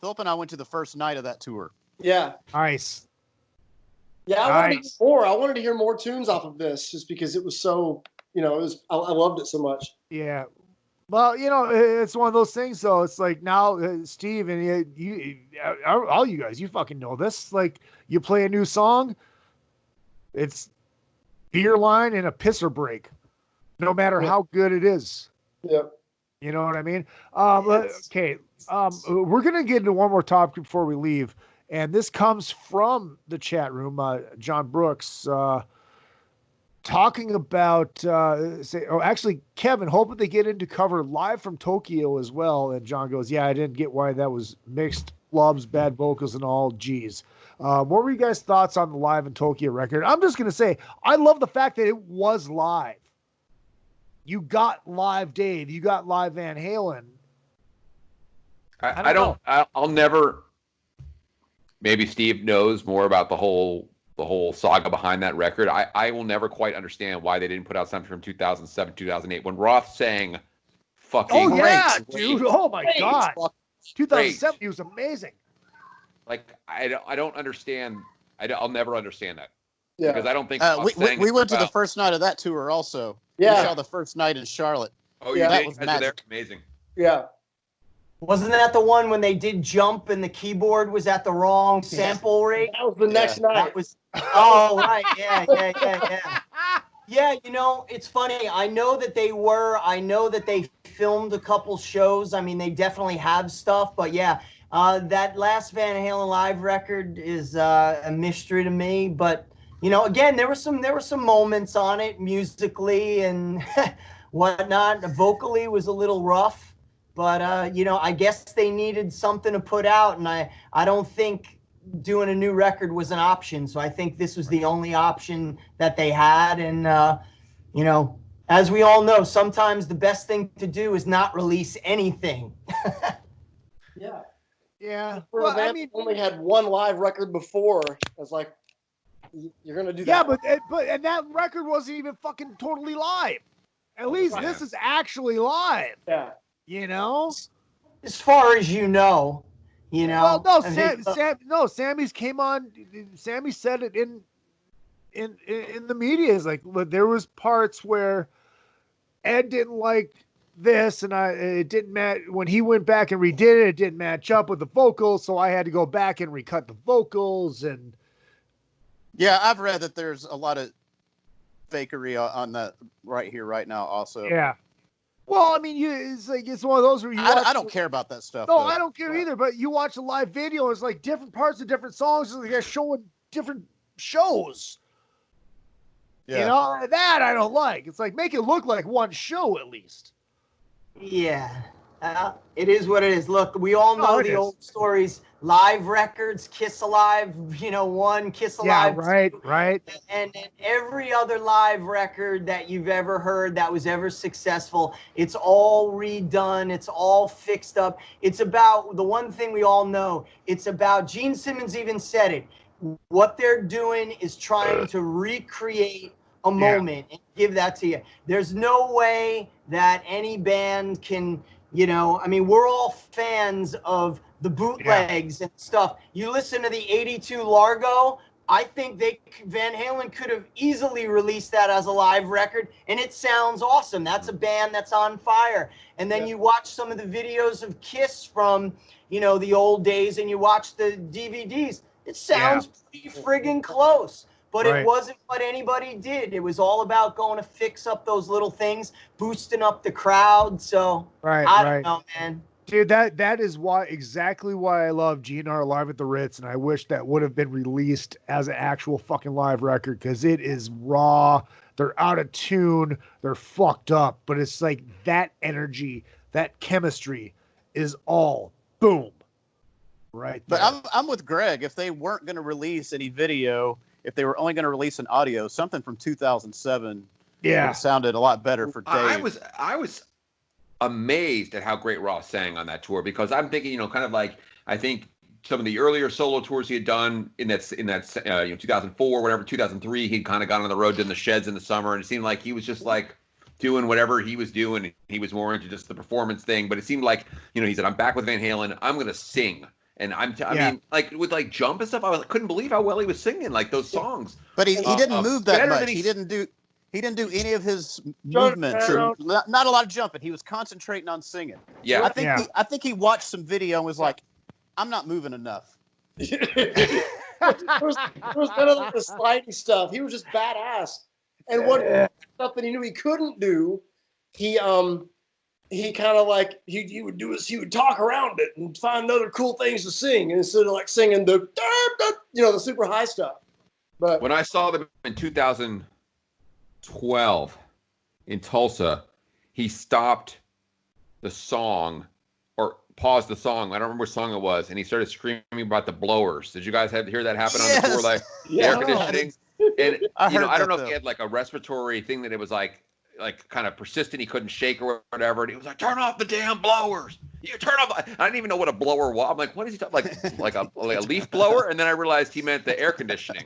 M: Philip and I went to the first night of that tour.
N: Yeah.
I: Nice.
N: Yeah, I wanted to hear more. I wanted to hear more tunes off of this, just because it was so. I loved it so much.
I: Yeah. Well, it's one of those things, though. It's like now, Steve, and you, all you guys, you fucking know this. Like, you play a new song, it's beer line and a pisser break, no matter how good it is.
N: Yeah.
I: You know what I mean? Okay. We're going to get into one more topic before we leave. And this comes from the chat room. John Brooks talking about, Kevin, hoping they get into cover Live from Tokyo as well. And John goes, yeah, I didn't get why that was mixed flubs, bad vocals, and all. Geez. What were you guys' thoughts on the Live in Tokyo record? I'm just going to say, I love the fact that it was live. You got live Dave. You got live Van Halen.
J: I'll never. Maybe Steve knows more about the whole saga behind that record. I will never quite understand why they didn't put out something from 2007, 2008 when Roth sang fucking.
I: Oh yeah,
J: great,
I: dude! Oh my god, 2007, he was amazing.
J: Like I don't understand. I'll never understand that.
N: Yeah,
J: because I don't think
M: we went to the first night of that tour also.
N: Yeah,
M: we saw the first night in Charlotte.
J: Oh, yeah, that was magic. Amazing.
N: Yeah.
K: Wasn't that the one when they did Jump and the keyboard was at the wrong sample rate?
N: That was the next night.
K: That was. Oh right, yeah. Yeah, you know, it's funny. I know that they filmed a couple shows. I mean, they definitely have stuff, but yeah, that last Van Halen live record is a mystery to me. But you know, again, there were some moments on it musically and whatnot. Vocally was a little rough. But, you know, I guess they needed something to put out, and I don't think doing a new record was an option. So I think this was the only option that they had. And, you know, as we all know, sometimes the best thing to do is not release anything.
N: Yeah.
I: Yeah.
N: Well, I mean, only had one live record before. It's like, you're going to do that.
I: Yeah, but that record wasn't even fucking totally live. At least this is actually live.
N: Yeah.
I: You know,
K: as far as you know.
I: Well, no, Sammy's came on. Sammy said it in the media. Is like there was parts where Ed didn't like this, and it didn't match when he went back and redid it. It didn't match up with the vocals, so I had to go back and recut the vocals. And
M: yeah, I've read that there's a lot of fakery on that right here, right now. Also,
I: yeah. Well, I mean, it's one of those where
M: I don't care about that stuff.
I: No,
M: though.
I: I don't care either. But you watch a live video, it's like different parts of different songs. Like they're showing different shows. Yeah. You know, that I don't like. It's like make it look like one show at least.
K: Yeah, it is what it is. Look, we all know the old stories. Live records, Kiss Alive, you know, 1, Kiss Alive.
I: Yeah, right.
K: And every other live record that you've ever heard that was ever successful, it's all redone. It's all fixed up. It's about the one thing we all know. It's about, Gene Simmons even said it. What they're doing is trying to recreate a moment and give that to you. There's no way that any band can, you know, I mean, we're all fans of the bootlegs and stuff. You listen to the 82 Largo, I think Van Halen could have easily released that as a live record, and it sounds awesome. That's a band that's on fire. And then you watch some of the videos of Kiss from, you know, the old days, and you watch the DVDs. It sounds pretty friggin' close. But it wasn't what anybody did. It was all about going to fix up those little things, boosting up the crowd. So I don't know, man.
I: Dude, that is exactly why I love GNR Live at the Ritz, and I wish that would have been released as an actual fucking live record because it is raw. They're out of tune. They're fucked up. But it's like that energy, that chemistry is all boom. Right.
M: But I'm with Greg. If they weren't going to release any video, if they were only going to release an audio, something from 2007 sounded a lot better for Dave.
J: I was amazed at how great Roth sang on that tour because I'm thinking, you know, kind of like I think some of the earlier solo tours he had done in that 2004, whatever, 2003, he'd kind of gone on the road, done the Sheds in the summer, and it seemed like he was just like doing whatever he was doing. And he was more into just the performance thing, but it seemed like, you know, he said, "I'm back with Van Halen. I'm going to sing." And I mean, like with like Jump and stuff, I couldn't believe how well he was singing like those songs.
M: But he didn't move that much. He didn't do any of his movements. Or not a lot of jumping. He was concentrating on singing.
J: Yeah,
M: I think he watched some video and was like, "I'm not moving enough."
N: There was none of the sliding stuff. He was just badass. And what stuff that he knew he couldn't do, he he kind of like he would do is he would talk around it and find other cool things to sing instead of like singing the the super high stuff. But
J: when I saw them in 2012 in Tulsa, he stopped the song or paused the song. I don't remember what song it was, and he started screaming about the blowers. Did you guys hear that happen on the tour? Like the air conditioning, and I don't know if he had like a respiratory thing that it was like kind of persistent. He couldn't shake or whatever. And he was like, "Turn off the damn blowers! You turn off." I didn't even know what a blower was. I'm like, "What is he talking? Like a leaf blower?" And then I realized he meant the air conditioning,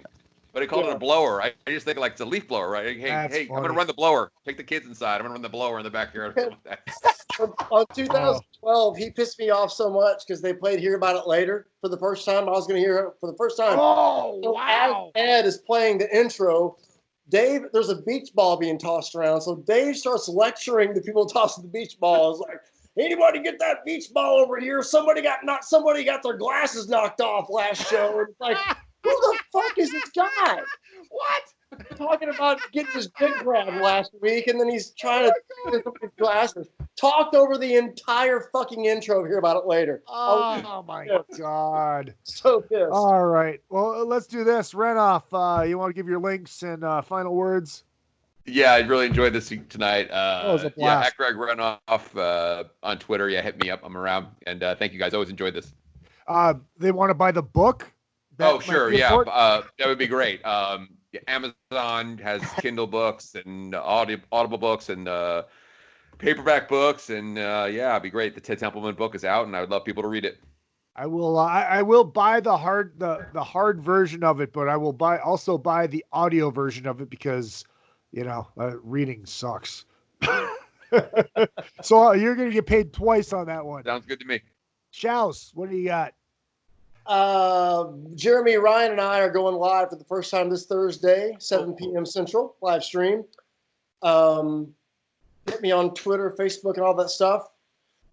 J: but he called it a blower. I just think like it's a leaf blower, right? Hey, I'm gonna run the blower. Take the kids inside. I'm gonna run the blower in the backyard.
N: On 2012, he pissed me off so much because they played "Hear About It Later" for the first time. I was gonna hear it for the first time.
I: Oh,
N: so
I: wow!
N: As Ed is playing the intro. Dave, there's a beach ball being tossed around. So Dave starts lecturing the people tossing the beach ball. It's like, anybody get that beach ball over here? Somebody got their glasses knocked off last show. And it's like, who the fuck is this guy?
I: What?
N: Talking about getting his dick grabbed last week, and then he's trying to get his glasses. Talked over the entire fucking intro. Hear About It Later.
I: Oh my God.
N: So pissed.
I: All right. Well, let's do this. Renoff, you want to give your links and final words?
J: Yeah, I really enjoyed this tonight.
I: It was a blast.
J: At Greg Renoff on Twitter. Yeah, hit me up. I'm around. And thank you guys. Always enjoyed this.
I: They want to buy the book?
J: Sure. Yeah. That would be great. Amazon has Kindle books and Audible books and paperback books. And it'd be great. The Ted Templeman book is out, and I would love people to read it.
I: I will. I will buy the hard version of it, but I will also buy the audio version of it because, reading sucks. So you're going to get paid twice on that one.
J: Sounds good to me.
I: Shouse, what do you got?
N: Jeremy, Ryan, and I are going live for the first time this Thursday, 7 p.m. Central, live stream. Hit me on Twitter, Facebook, and all that stuff.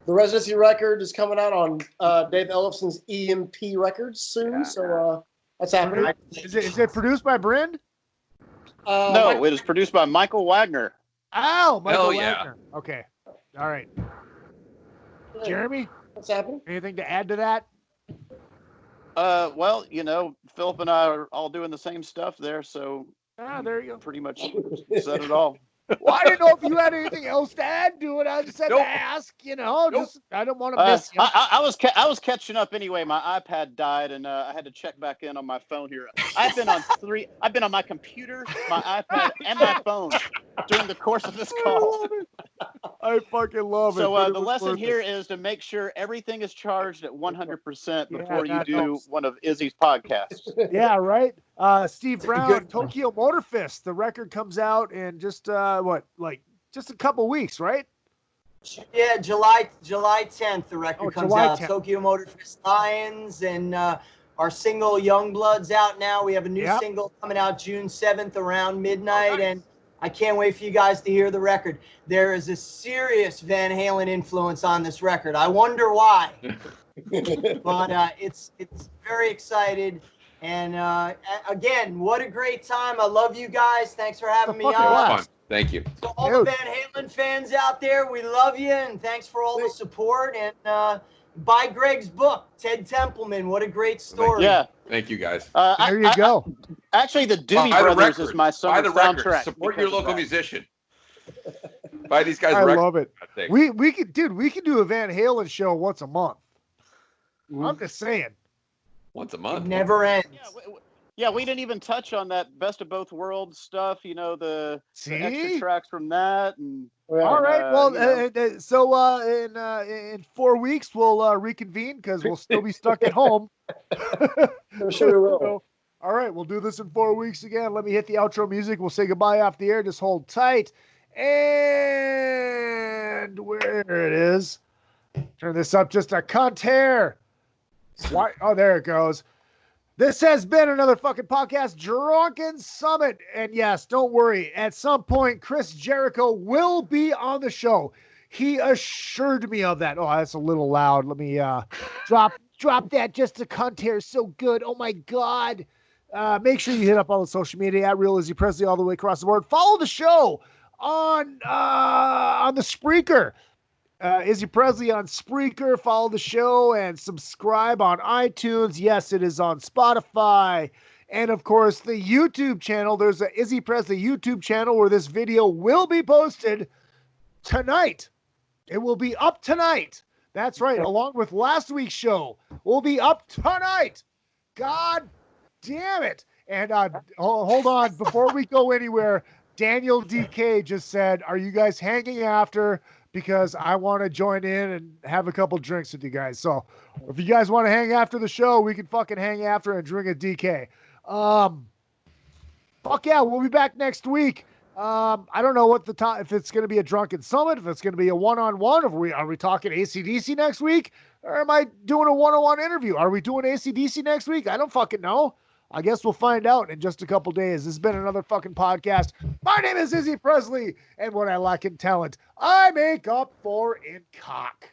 N: The Residency record is coming out on Dave Ellefson's EMP Records soon, so that's happening.
I: Is it produced by Bryn?
M: No, it is produced by Michael Wagner.
I: Oh, Michael Wagner. Okay. All right. Jeremy?
N: What's happening?
I: Anything to add to that?
M: Well, Philip and I are all doing the same stuff there, so
I: there you go.
M: Pretty much said it all.
I: Well, I didn't know if you had anything else to add to it. I just said to ask, just I don't want to miss you.
M: I was catching up anyway. My iPad died, and I had to check back in on my phone here. I've been on my computer, my iPad, and my phone during the course of this call.
I: I fucking love it.
M: So the lesson here is to make sure everything is charged at 100% before you do one of Izzy's podcasts.
I: Yeah, right. Steve Brown, Tokyo Motorfist. The record comes out in just just a couple weeks, right?
K: Yeah, July 10th. The record comes
I: July
K: out.
I: 10th.
K: Tokyo Motorfist Lions, and our single Youngblood's out now. We have a new single coming out June 7th around midnight, and I can't wait for you guys to hear the record. There is a serious Van Halen influence on this record. I wonder why, but it's very excited. And again, what a great time. I love you guys. Thanks for having me on.
J: Thank you.
K: So all the Van Halen fans out there, we love you, and thanks for all the support. And buy Greg's book, Ted Templeman. What a great story.
M: Yeah.
J: Thank you, guys.
I: There you go.
M: Actually, the Doobie Brothers is my summer soundtrack.
J: Support your local musician. Buy these guys.
I: I love it. We could do a Van Halen show once a month. I'm just saying.
J: Once a month.
K: It never ends.
M: Yeah, we didn't even touch on that best of both worlds stuff. The extra tracks from that. And
I: all right. Well, so in 4 weeks we'll reconvene because we'll still be stuck at home.
N: Sure will.
I: So, all right, we'll do this in 4 weeks again. Let me hit the outro music. We'll say goodbye off the air. Just hold tight. And where it is. Turn this up just a cunt hair. Why? Oh, there it goes. This has been another fucking podcast, Drunken Summit. And yes, don't worry. At some point, Chris Jericho will be on the show. He assured me of that. Oh, that's a little loud. Let me drop that just a cunt hair. So good. Oh my God. Make sure you hit up all the social media at Real Izzy Presley all the way across the board. Follow the show on the Spreaker. Izzy Presley on Spreaker. Follow the show and subscribe on iTunes. Yes, it is on Spotify. And, of course, the YouTube channel. There's a Izzy Presley YouTube channel where this video will be posted tonight. It will be up tonight. That's right. Along with last week's show, will be up tonight. God damn it. And hold on. Before we go anywhere, Daniel DK just said, are you guys hanging after? Because I want to join in and have a couple drinks with you guys. So if you guys want to hang after the show, we can fucking hang after and drink a DK. Fuck yeah, we'll be back next week. I don't know what if it's going to be a drunken summit, if it's going to be a one-on-one, are we talking AC/DC next week, or am I doing a one-on-one interview? Are we doing AC/DC next week? I don't fucking know. I guess we'll find out in just a couple days. This has been another fucking podcast. My name is Izzy Presley, and what I lack in talent, I make up for in cock.